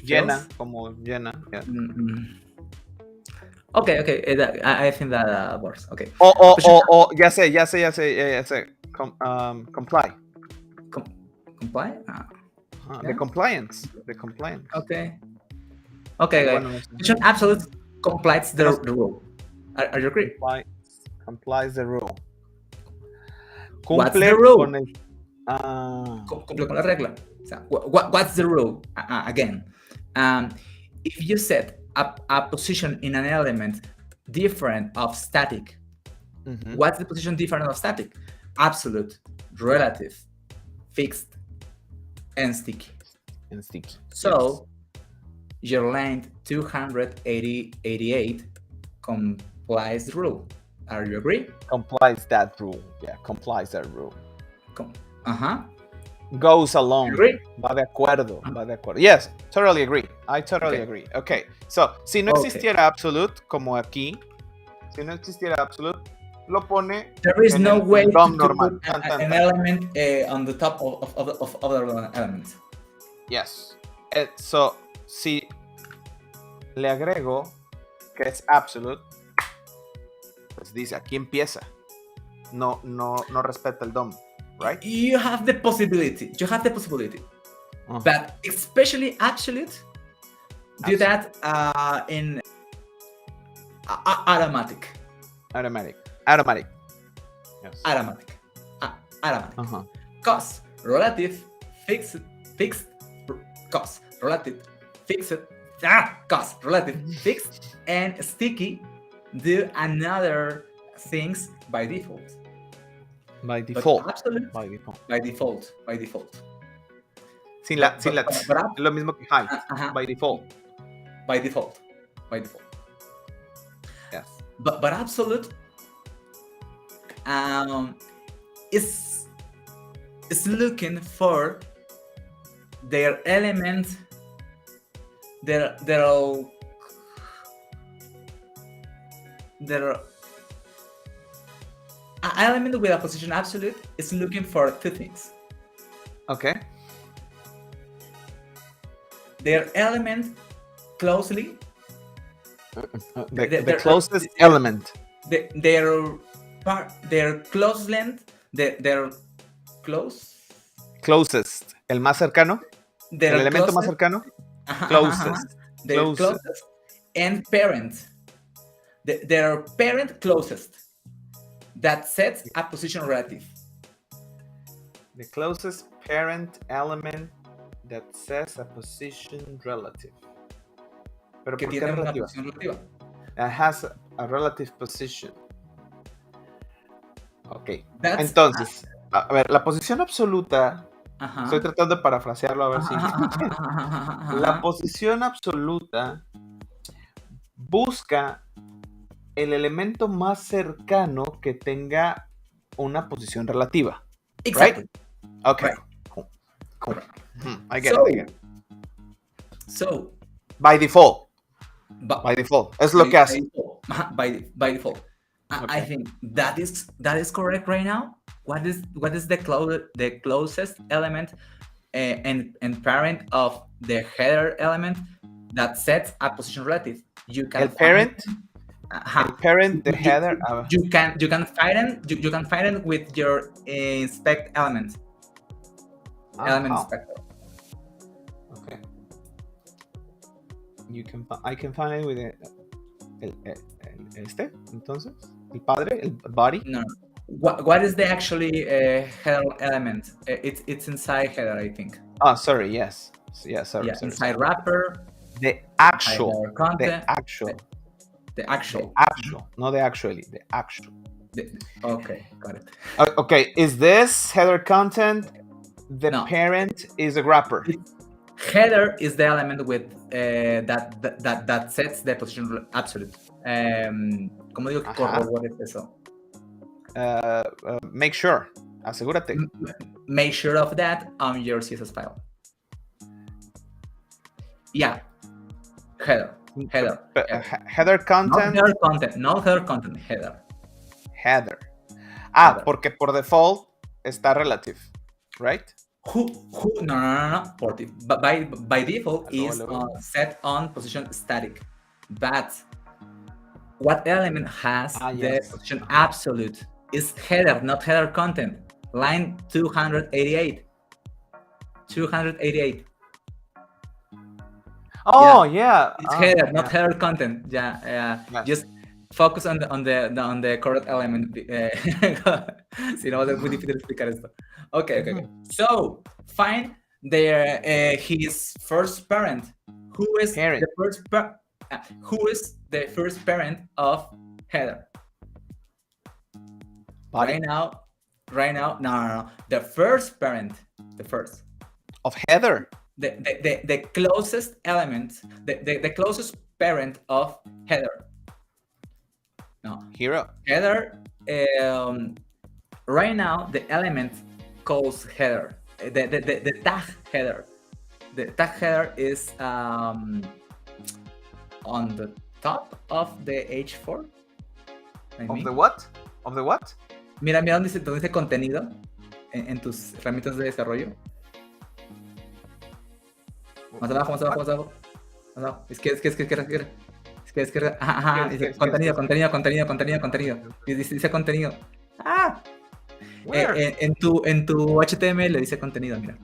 Llena, como llena. Yeah. Okay. I think that works. Okay. Ya sé. Comply. Comply? The compliance. Okay. Position absolute complies the rule. Are you agree? Complies the rule. What's the rule? Cumple con la regla. So, what's the rule? Again, if you set a position in an element different of static, what's the position different of static? Absolute, relative, fixed, and sticky. So, your line 288 complies the rule. Are you agree? Complies that rule. Yeah, complies that rule. Goes along. Agree? Va de acuerdo. Yes, totally agree. I totally agree. Okay, so, si no existiera absolute, como aquí, lo pone. There is no way to normal. put an element on the top of other elements. Yes. So, si le agrego que es absolute, pues dice, aquí empieza. No respeta el DOM, right? You have the possibility. But especially absolute, do that in automatic. Yes. Automatic. Cos, relative, fixed, cos, relative, fixed, cos, relative, fixed, and sticky do another things by default. By default. Absolute, by default. Sin la es lo mismo que high. By default. Yes. But absolute is looking for their element, their element with a position absolute is looking for two things. Okay. Their element closely. The closest element. Their close length. Closest. El más cercano. El elemento más cercano. Closest. Closest. And parent. Their parent closest. That sets a position relative. The closest parent element that sets a position relative. Pero que tiene una posición relativa. It has a relative position. Ok. Entonces, a ver, la posición absoluta. Estoy tratando de parafrasearlo a ver si. La posición absoluta busca el elemento más cercano que tenga una posición relativa. Exacto. Right? Okay. Right. Cool. I get it. So, By default. By default. Es lo que hace. By default. I think that is correct right now. What is the closest element and parent of the header element that sets a position relative? You can El parent. El parent, the header. You can find it with your inspect element. Element inspector. Okay. I can find it with entonces, el padre, el body. No. What is the actually header element? It's inside header, I think. Oh, sorry. Yes. Yeah. Sorry. Inside wrapper. The actual. Content, the actual. The actual. Not the actually. The actual. Okay, got it. Okay. Is this header content? The parent is a wrapper. Header is the element with that sets the position absolute. ¿Cómo digo que corrobores eso? Make sure. Asegúrate. Make sure of that on your CSS file. Yeah. Header. Header content. No header content. Header. Header. Porque por default está relative, right? No. By default is set on position static. But what element has the position absolute is header, not header content. Line 288. 288. Oh yeah. It's header, not header content. Yeah. Just focus on the correct element. Si no va a ser muy difícil explicar esto. Okay. So find his first parent. Who is the first parent of header? Body. Right now. No. The first parent. The first. Of header. The closest element. The closest parent of header. No. Hero. Header. Right now, the element calls header. The tag header. The tag header is on the top of the H4. Of the what? Of the what? Mira dónde dice contenido en tus herramientas de desarrollo. Más abajo. Es que Ajá. Dice contenido. Dice contenido. En tu HTML dice contenido, mira.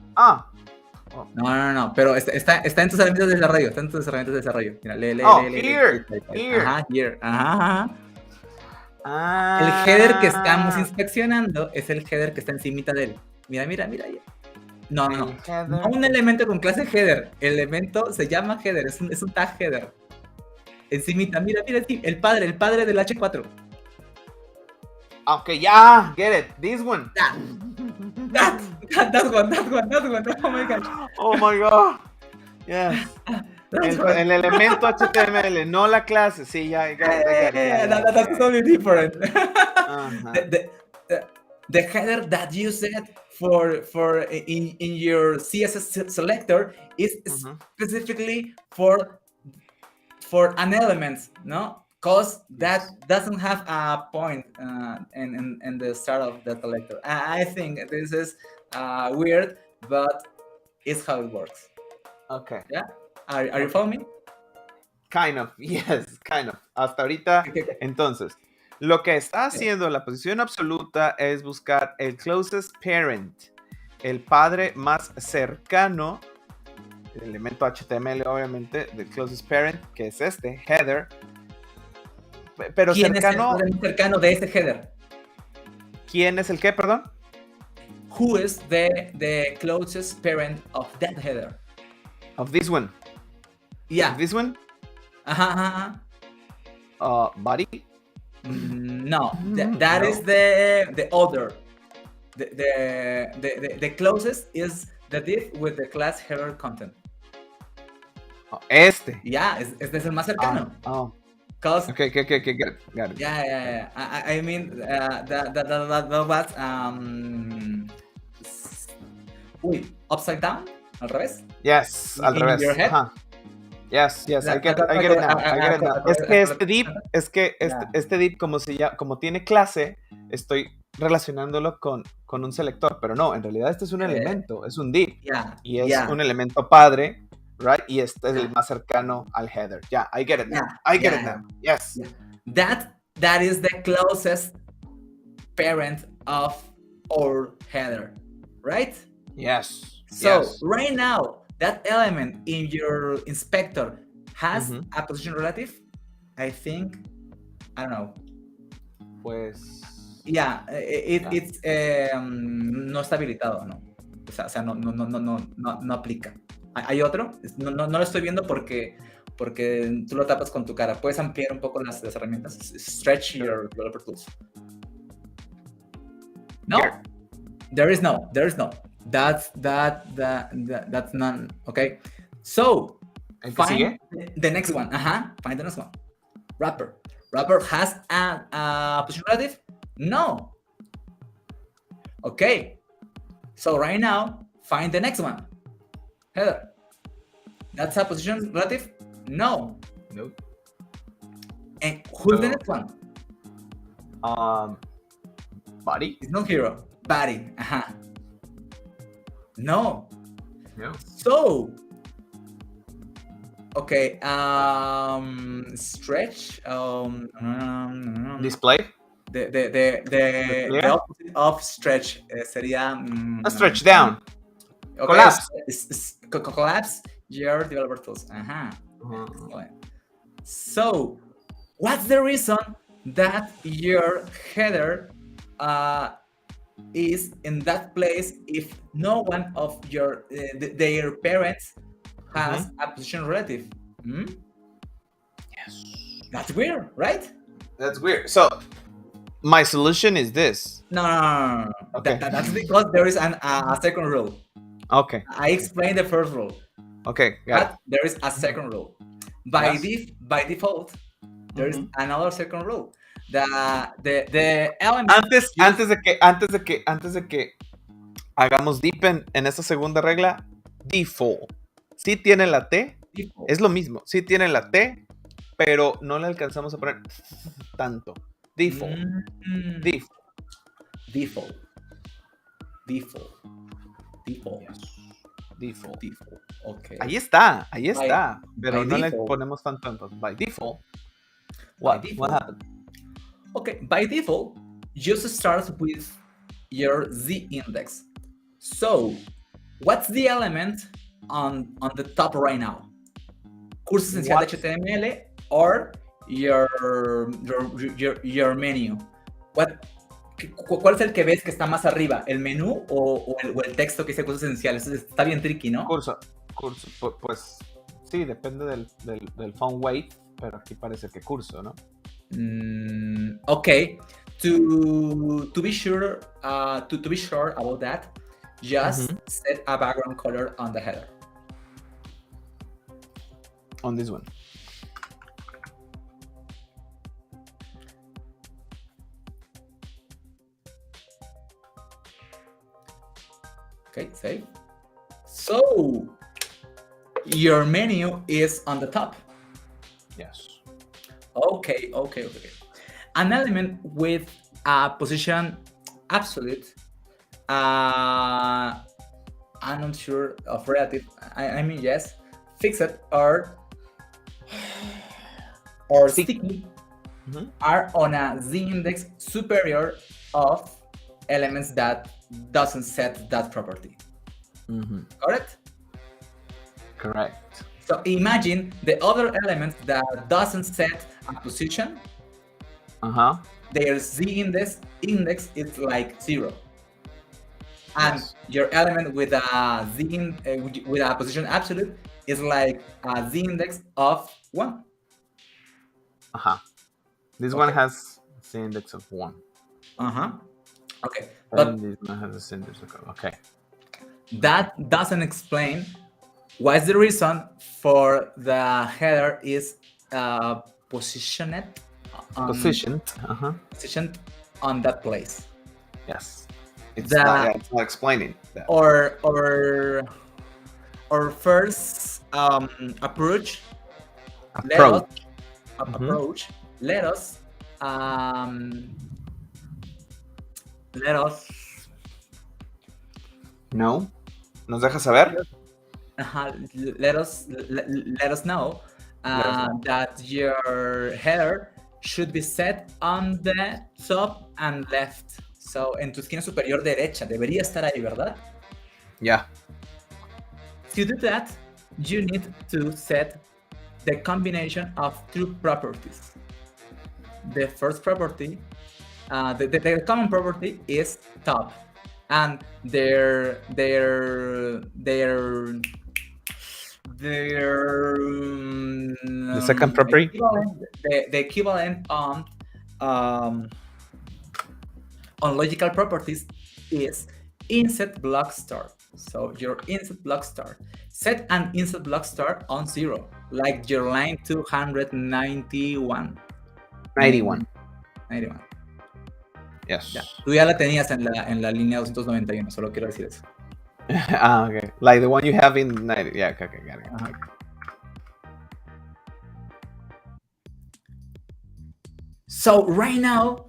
No. Pero está en tus herramientas de desarrollo. Mira, lee. Here. Ajá. El header que estamos inspeccionando es el header que está encimita de él. Mira. No. No un elemento con clase header. El elemento se llama header. Es un tag header. Encimita. Mira, el padre del H4. Okay, yeah, get it. This one. That one. Oh my gosh. Oh my god. Yes. El elemento HTML, no la clase. Sí, ya. That's totally different. The header that you set for in your CSS selector is specifically for an element, no? Because that doesn't have a point in the start of the selector. I think this is weird, but it's how it works. Okay. Yeah. Are you following me? Kind of, yes, kind of. Hasta ahorita, entonces, lo que está haciendo la posición absoluta es buscar el closest parent, el padre más cercano, el elemento HTML, obviamente, del closest parent, que es este, header. Pero ¿Quién cercano, es el cercano de ese header? ¿Quién es el qué, perdón? Who is the closest parent of that header? Of this one. Yeah. Of this one? Ajá. Body? No, that is the other. The closest is the div with the class header content. Este. Yeah, este es el más cercano. Okay, got it. Yeah. I mean, that was upside down, al revés. Yes, al revés. Your head? Yes, I get it now. Este div, como tiene clase, estoy relacionándolo con un selector, pero no, en realidad este es un elemento, es un div. Y es un elemento padre, right? Y este es el más cercano al header. I get it now. I get it now. Yes. That is the closest parent of our header, right? Yes. So right now, that element in your inspector has a position relative. I think, I don't know. Pues. It's no está habilitado, ¿no? O sea, no aplica. ¿Hay otro? No lo estoy viendo porque tú lo tapas con tu cara. ¿Puedes ampliar un poco las herramientas? Stretch your developer tools. No, there is no. That's none. Okay, so find the next one. Find the next one. Wrapper has a position relative? No. Okay, so right now find the next one. Header. That's a position relative? No. Nope. And who's the next one? Body. It's not hero. Body. No. So, okay. Stretch. Display. The opposite of stretch sería. Stretch down. Okay. Collapse your developer tools. So, what's the reason that your header is in that place if no one of your their parents has a position relative? Yes. That's weird, right? That's weird. So my solution is this. No. Okay. That's because there is a second rule. Okay. I explained the first rule. Okay, got it. There is a second rule. By default, there is another second rule. The element. Antes de que hagamos deep en esta segunda regla, default. Sí tiene la T, Default. es lo mismo. Sí tiene la T, pero no le alcanzamos a poner tanto. Default. Default. Okay. Ahí está. Pero by no default. le ponemos tanto énfasis. By default. What happened? Okay, by default, just start with your Z index. So, what's the element on the top right now? Curso esencial de HTML or your menu? ¿Cuál es el que ves que está más arriba? ¿El menú o el texto que dice cursos esenciales? Está bien tricky, ¿no? Curso. Pues sí, depende del font weight, pero aquí parece que curso, ¿no? Okay. To be sure about that, just set a background color on the header. On this one. Okay, save. So your menu is on the top. Yes. Okay. An element with a position absolute, I'm not sure of relative, I mean yes, fixed or sticky are on a Z index superior of elements that doesn't set that property. Correct? Correct. So imagine the other element that doesn't set a position. Their Z index is like 0. And your element with a with a position absolute is like a Z index of 1. This one has Z index of 1. Okay. But this one has a Z index of 1. Okay. That doesn't explain what's the reason for the header is positioned on that place. Yes. It's not explaining that. Or first approach Approach. approach. Let us No. ¿Nos dejas saber? let us know that your header should be set on the top and left. So, en tu esquina superior derecha debería estar ahí, ¿verdad? Yeah. To do that, you need to set the combination of two properties. The first property, the common property is top, and the second property, the equivalent on logical properties is inset block start. So your inset block start, set an inset block start on 0, like your line 291. 91. Yes. Ya. Tú ya la tenías en la línea 291, solo quiero decir eso. Okay. Like the one you have in 90. Yeah, okay, got it. So right now,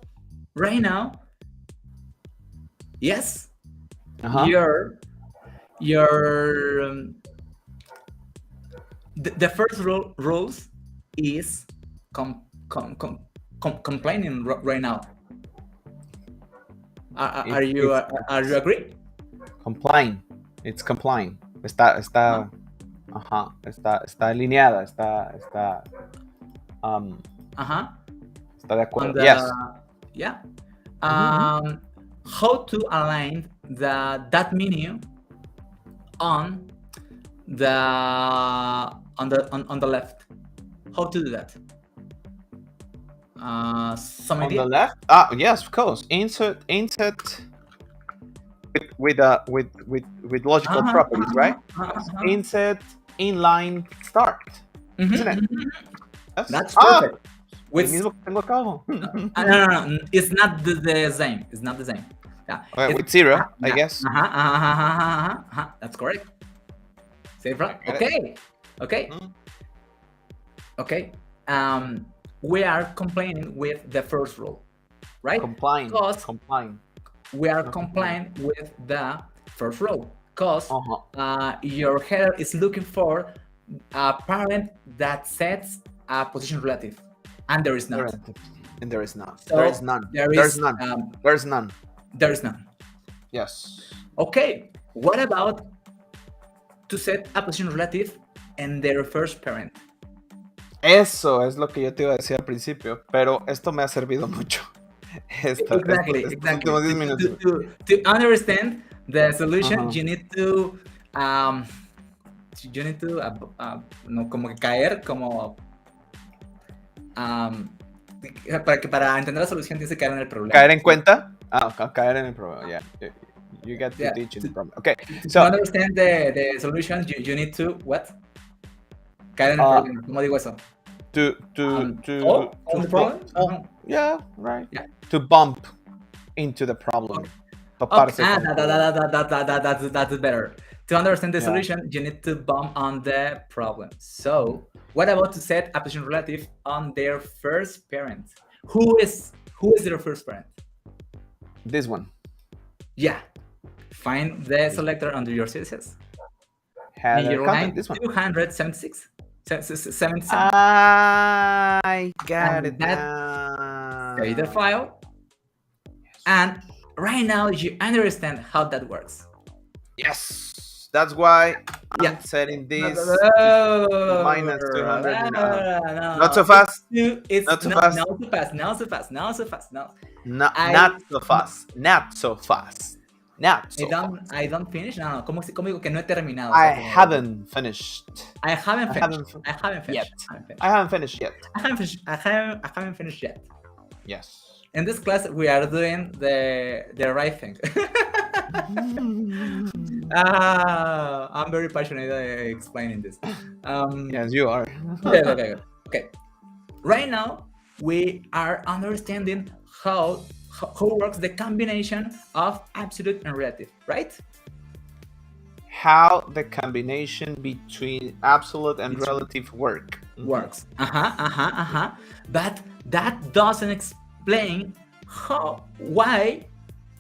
yes, your the first rules is complaining right now. Are you agree? Complying. It's complying. Está alineada, está de acuerdo. Yes. Yeah. How to align that menu on the left? How to do that? Some on idea? the left? Yes, of course. Insert with logical properties, right? Insert inline start. Isn't it? Yes. That's perfect. El mismo que tengo acá abajo. No, it's not the same. It's not the same. Yeah. Okay, with 0, I guess. That's correct. Say right. Okay. Okay. We are complaining with the first rule, right? Complying. We are complying with the first rule because your header is looking for a parent that sets a position relative, and there is none. So there is none. There is none. Yes. Okay. What about to set a position relative and their first parent? Eso es lo que yo te iba a decir al principio, pero esto me ha servido mucho. Exactly. Últimos 10 minutos. To understand the solution, you need to no, como que caer, como para entender la solución tienes que caer en el problema. ¿Caer en cuenta? Caer en el problema, yeah. You get to teach in the problem. Okay. So to understand the solution, you need to what? Caer en el problema. ¿Cómo digo eso? To yeah, right. Yeah. To bump into the problem. That's better. To understand the solution, you need to bump on the problem. So, what about to set a position relative on their first parent? Who is their first parent? This one. Yeah. Find the selector under your CSS. This one. 276. 77. I got it now. Save the file. And right now you understand how that works. Yes. That's why I'm setting this minus 200. Not so fast. Not so fast. Not so fast. I don't finish. No. ¿Cómo digo que no he terminado? I haven't finished. I haven't finished yet. Yes. In this class, we are doing the right thing. I'm very passionate explaining this. Yes, you are. Okay. Right now, we are understanding how works the combination of absolute and relative, right? How the combination between absolute and relative work. works. But that doesn't explain why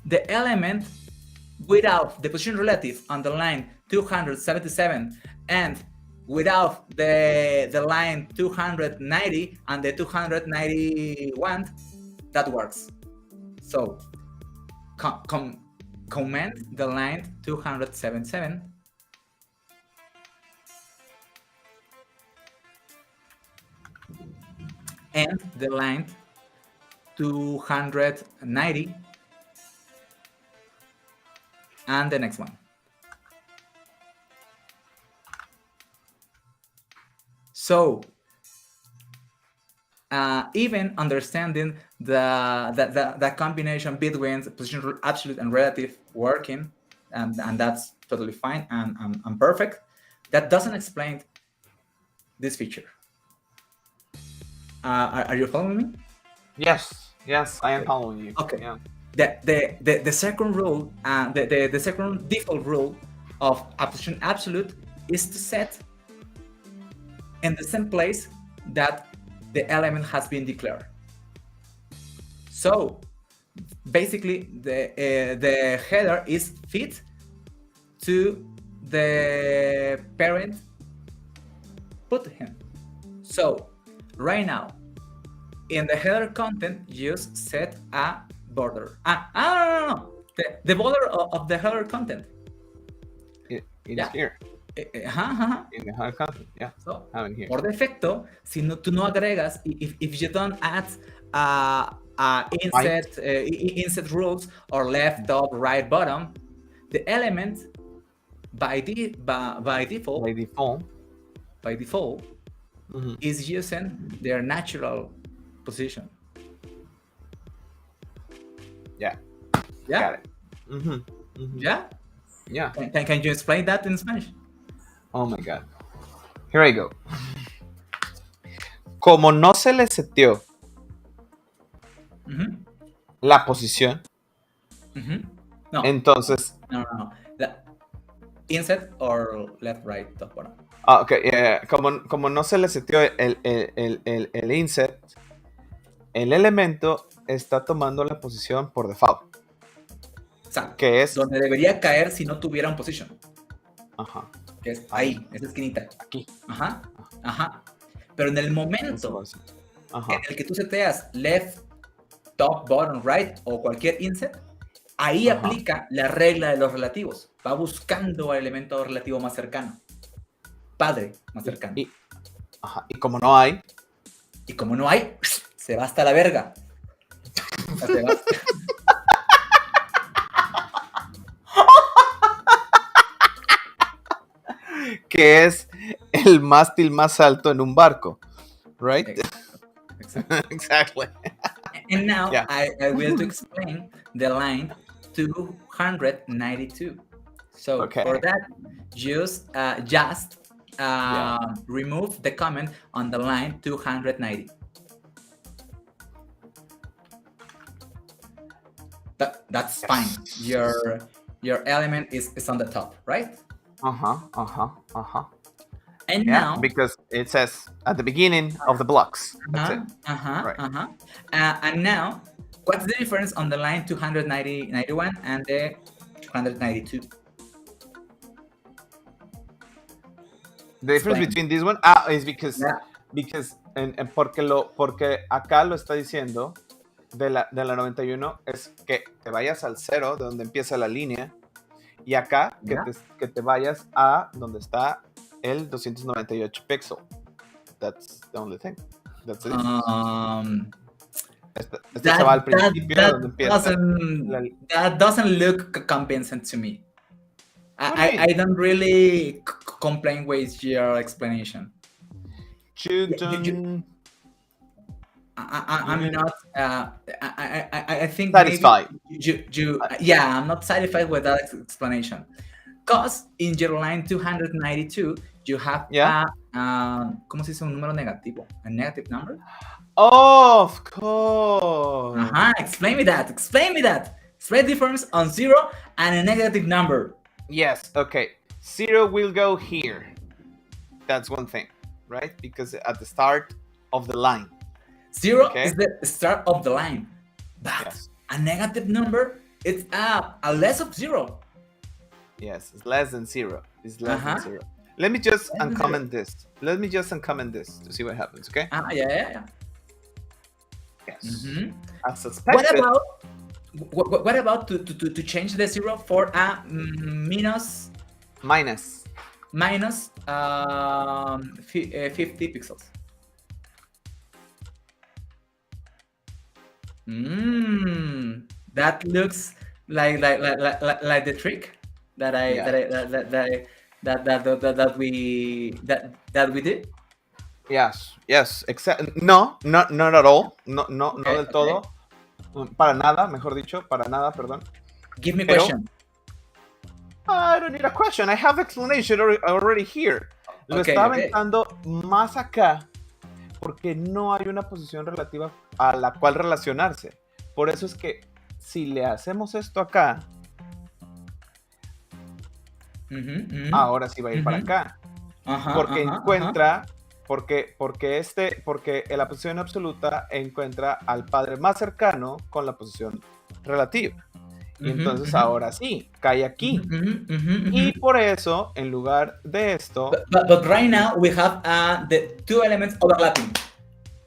the element without the position relative on the line 277 and without the line 290 and the 291, that works. So comment the line 277 and the line 290 and the next one. So even understanding the combination between position absolute and relative working, and that's totally fine and perfect, that doesn't explain this feature. Are you following me? Yes, I am following you. Okay. Yeah. The second rule, the second default rule of a position absolute is to set in the same place that the element has been declared. So basically, the header is fit to the parent put him. So right now, in the header content, just set a border. No. The border of the header content. It is here. In the header content, yeah. So, here. Por defecto, si no, tú no agregas, if you don't add inset rules or left, top, right, bottom, the element by default is using their natural position. Yeah. Yeah. Got it. Yeah. Yeah. Can you explain that in Spanish? Oh my God. Here I go. Como no se le seteó la posición, no. Entonces. No. Inset or left, right, top, bottom. Okay. Como no se le seteó el inset, el elemento está tomando la posición por default. Exacto. Que es donde debería caer si no tuviera un position. Que es ahí, esa esquinita. Aquí. Pero en el momento en el que tú seteas left, top, bottom, right o cualquier inset, ahí aplica la regla de los relativos. Va buscando el elemento relativo más cercano. Padre más cercano. Y como no hay. Y como no hay, se va hasta la verga. O sea, se va. Que es el mástil más alto en un barco, right? Exactly. And now I will to explain the line 292. So for that, just remove the comment on the line 290. That's fine. Your element is on the top, right? And now, because it says at the beginning of the blocks. That's it. And now, what's the difference on the line 291 and the 292? The difference between this one is because porque acá lo está diciendo de la 91 es que te vayas al 0 de donde empieza la línea y acá que te vayas a donde está el 298 pixel. That's the only thing. That's it. Este se va al principio donde empieza. That doesn't look convincing to me. I don't really complain with your explanation. I'm not. I think satisfied. I'm not satisfied with that explanation. Because in your line 292, you have ¿cómo se dice un número negativo? A negative number? Oh, of course. Explain me that. Spread difference on 0 and a negative number. Yes. Okay. 0 will go here. That's one thing, right? Because at the start of the line. 0 Okay. is the start of the line, but Yes. a negative number, it's a less of 0. Yes, it's less than 0. It's less than Uh-huh. 0. Let me just Less than uncomment this. Let me just uncomment this to see what happens, okay? Yeah. Yes. Mhm. As suspected. What about to change the 0 for a minus Minus. 50 pixels? That looks like the trick that we did. Yes. No, not at all. No Okay, del todo. Para nada, mejor dicho, para nada, perdón. Give me Pero- question. I don't need a question. I have explanation already here. Lo Okay, está okay. aventando más acá porque no hay una posición relativa a la cual relacionarse. Por eso es que si le hacemos esto acá, ahora sí va a ir para acá. Ajá, Porque ajá, encuentra, porque la posición absoluta encuentra al padre más cercano con la posición relativa. Y entonces ahora sí, cae aquí. Y por eso, en lugar de esto, But right now we have the two elements overlapping.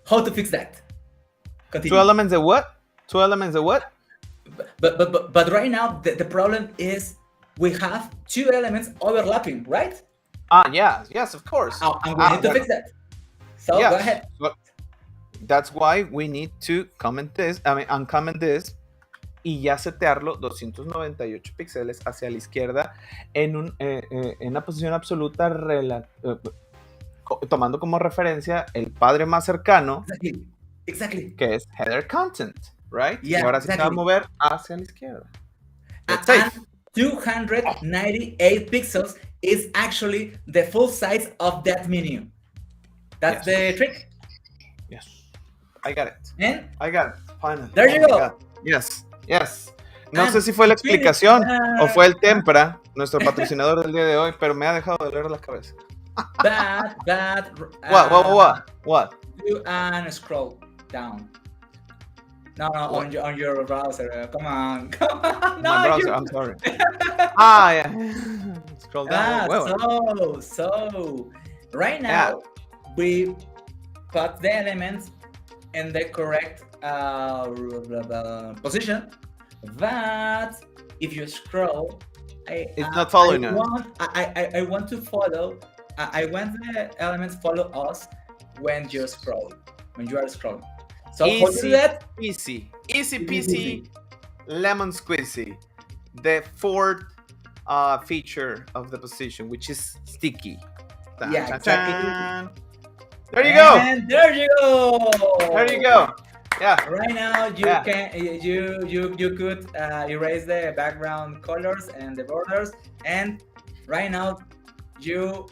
How to fix that? Continue. two elements of what? Two elements of what? But right now the problem is we have two elements overlapping, right? Yes, of course. And we need to fix that. So Yes. go ahead. But that's why we need to uncomment this y ya setearlo 298 píxeles hacia la izquierda en una posición absoluta tomando como referencia el padre más cercano, Exactly. que es header content, right? Yeah, y ahora sí se va a exactly. mover hacia la izquierda. That's And safe. 298 pixels is actually the full size of that menu. That's Yes. the trick. Yes. I got it. And Finally. There you my go. God. Yes. No And sé si fue la explicación o fue el uh, Tempra, nuestro patrocinador del día de hoy, pero me ha dejado de doler la cabeza. What? You scroll down. No, What? on your browser. Come on. My browser, I'm sorry. Yeah. Scroll down. So right now we put the elements in the correct position, but if you scroll, It's not following us. I want to follow. I want the elements follow us when you scroll. When you are scrolling. So how to do that? Easy Easy. peasy, lemon squeezy. The fourth feature of the position, which is sticky. Dun, Yeah, dun, exactly. dun. There you go. And there you go. There you go. Yeah. Right now you Yeah. can you could erase the background colors and the borders, and right now you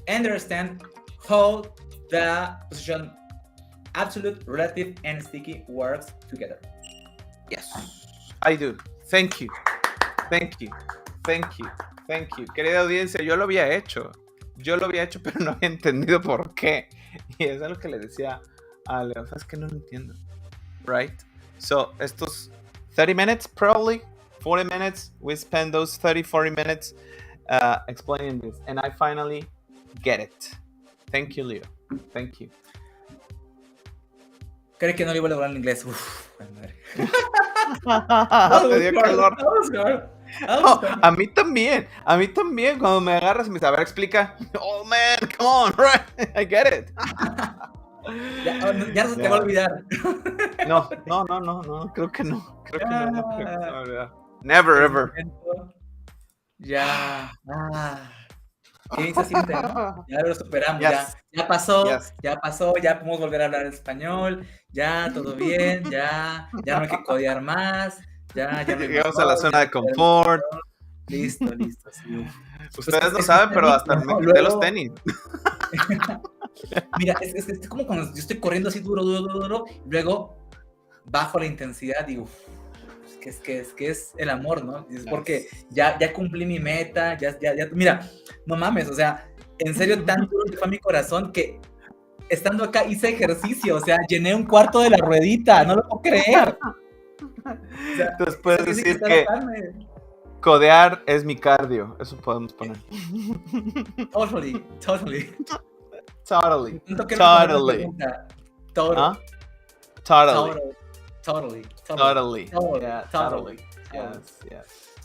understand how the position absolute, relative, and sticky works together. Yes. I do. Thank you. Querida audiencia, yo lo había hecho, pero no había entendido por qué. Y es algo que le decía a Leo, es que no lo entiendo. Right? So, estos 30 minutes, probably 40 minutes, we spend those 40 minutes explaining this, and I finally get it. Thank you, Leo. Thank you. Creo que no lo iba a lograr en inglés. Uf, madre. Te dio calor. That was hard. No, a mí también, cuando me agarras y me dices, a ver, explica. Oh man, come on, right? I get it. Ya no se te va a olvidar. No, creo que no. Never ever. Ya. ¿Qué se siente? Ya lo superamos, Yes. ya pasó, Yes. ya podemos volver a hablar español, ya todo bien, ya no hay que codear más, ya no hay Llegamos más a la zona de confort. Listo, sí. Ustedes no saben, pero hasta me quité los tenis. Mira, es como cuando yo estoy corriendo así duro, luego bajo la intensidad y es que es el amor, ¿no? Es porque ya cumplí mi meta, ya, mira, no mames, o sea, en serio tan duro que fue mi corazón que estando acá hice ejercicio, o sea, llené un cuarto de la ruedita, no lo puedo creer. O sea, Entonces puedes eso tiene decir estar que afán, codear es mi cardio. Eso podemos poner. Totally. Totally. Siento que era una Totally. pregunta. Total. ¿Ah? Totally. Totally. Totally. Yeah, Totally. Yes.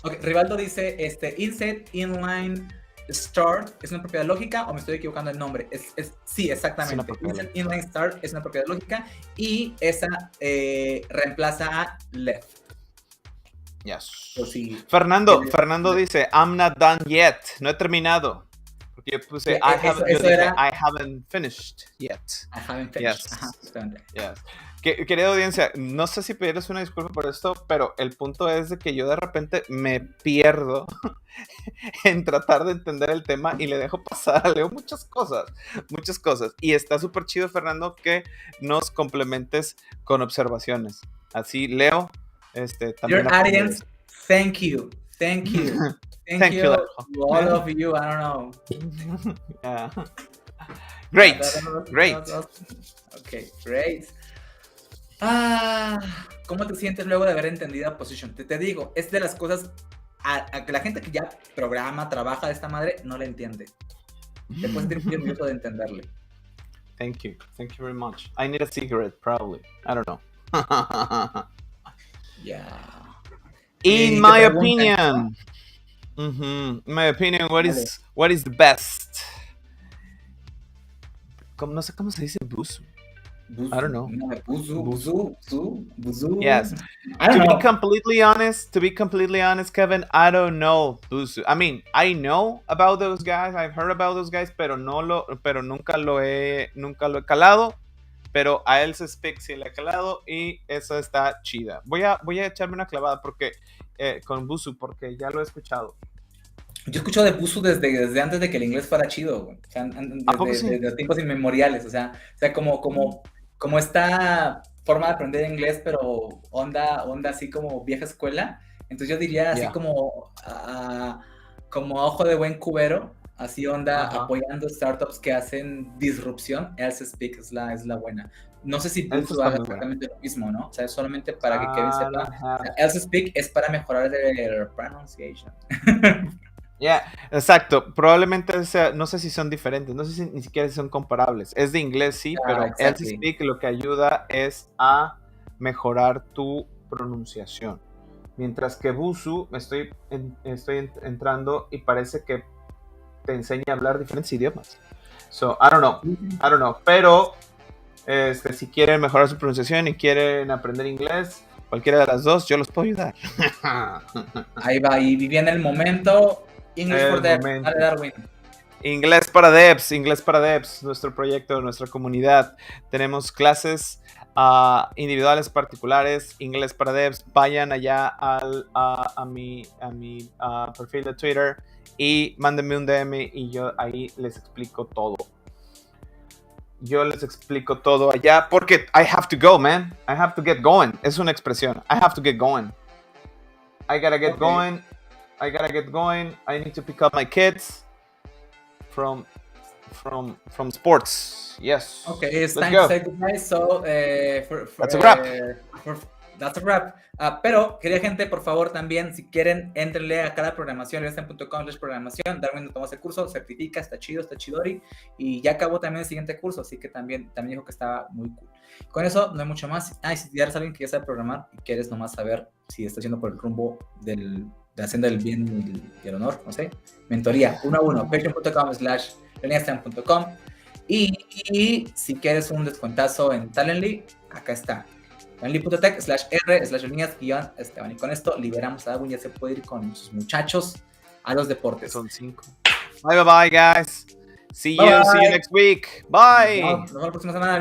Ok, Rivaldo dice, inset inline start es una propiedad lógica o me estoy equivocando el nombre. Sí, exactamente. Inset inline start es una propiedad lógica y esa reemplaza a left. Yes. O sí, Fernando dice, I'm not done yet. No he terminado. Porque yo puse, I haven't finished yet. I haven't finished. Yes. Ajá, exactamente. Yes. Querida audiencia, no sé si pedirles una disculpa por esto, pero el punto es de que yo de repente me pierdo en tratar de entender el tema y le dejo pasar, leo muchas cosas. Y está súper chido, Fernando, que nos complementes con observaciones. Así, Leo, también... Your audience, thank you. Thank you to all of you, I don't know. Yeah. Great. Okay, great. ¿Cómo te sientes luego de haber entendido Position? Te digo, es de las cosas a que la gente que ya programa, trabaja de esta madre, no la entiende. Te puedes sentir muy orgulloso de entenderle. Thank you very much. I need a cigarette, probably. I don't know. Yeah. In my opinion, what is the best? No sé cómo se dice buzu. I don't know. Buzu. Yes. To be completely honest, Kevin, I don't know buzu. I mean, I know about those guys. I've heard about those guys, pero nunca lo he calado. Pero a Else Speak sí le he calado y eso está chida. Voy a echarme una clavada con buzu porque ya lo he escuchado. Yo escucho de buzu desde antes de que el inglés fuera chido, güey. O sea, desde tiempos inmemoriales. O sea como esta forma de aprender inglés, pero onda así como vieja escuela. Entonces yo diría así como ojo de buen cubero, así onda apoyando startups que hacen disrupción. Else Speak es la buena. No sé si buzu haga exactamente lo mismo, ¿no? O sea, es solamente para que Kevin sepa. Else Speak es para mejorar el pronunciation. Yeah, exacto. Probablemente no sé si son diferentes, no sé si ni siquiera son comparables. Es de inglés, sí, pero Else Speak lo que ayuda es a mejorar tu pronunciación. Mientras que buzu, estoy entrando y parece que te enseña a hablar diferentes idiomas. So, I don't know. Pero si quieren mejorar su pronunciación y quieren aprender inglés, cualquiera de las dos, yo los puedo ayudar. Ahí va, y viene el momento. English for Devs, dale, Darwin. Inglés para Devs, nuestro proyecto, nuestra comunidad. Tenemos clases individuales, particulares, Inglés para Devs. Vayan allá a mi perfil de Twitter y mándenme un DM y yo ahí les explico todo. Yo les explico todo allá porque I have to go, man. I have to get going. Es una expresión. I have to get going. I gotta get going. I need to pick up my kids from sports. Yes. Okay, it's time to say goodbye. So, that's a wrap. That's a wrap. Pero, querida gente, por favor, también, si quieren, entrenle a cada programación, leviathan.com/programación. Darwin tomó ese curso, certifica, está chido, está chidori. Y ya acabó también el siguiente curso, así que también dijo que estaba muy cool. Con eso, no hay mucho más. Y si ya eres alguien que ya sabe programar y quieres nomás saber si está yendo por el rumbo de haciendo el bien y el honor, no sé. Mentoría 1 a 1, patreon.com/leviathan.com. Y si quieres un descuentazo en Talently, acá está. Talently.tech/r/líneas-Esteban. Y con esto liberamos a Darwin, ya se puede ir con sus muchachos a los deportes. Son 5. Bye, guys. See you next week. Bye. Nos vemos la próxima semana.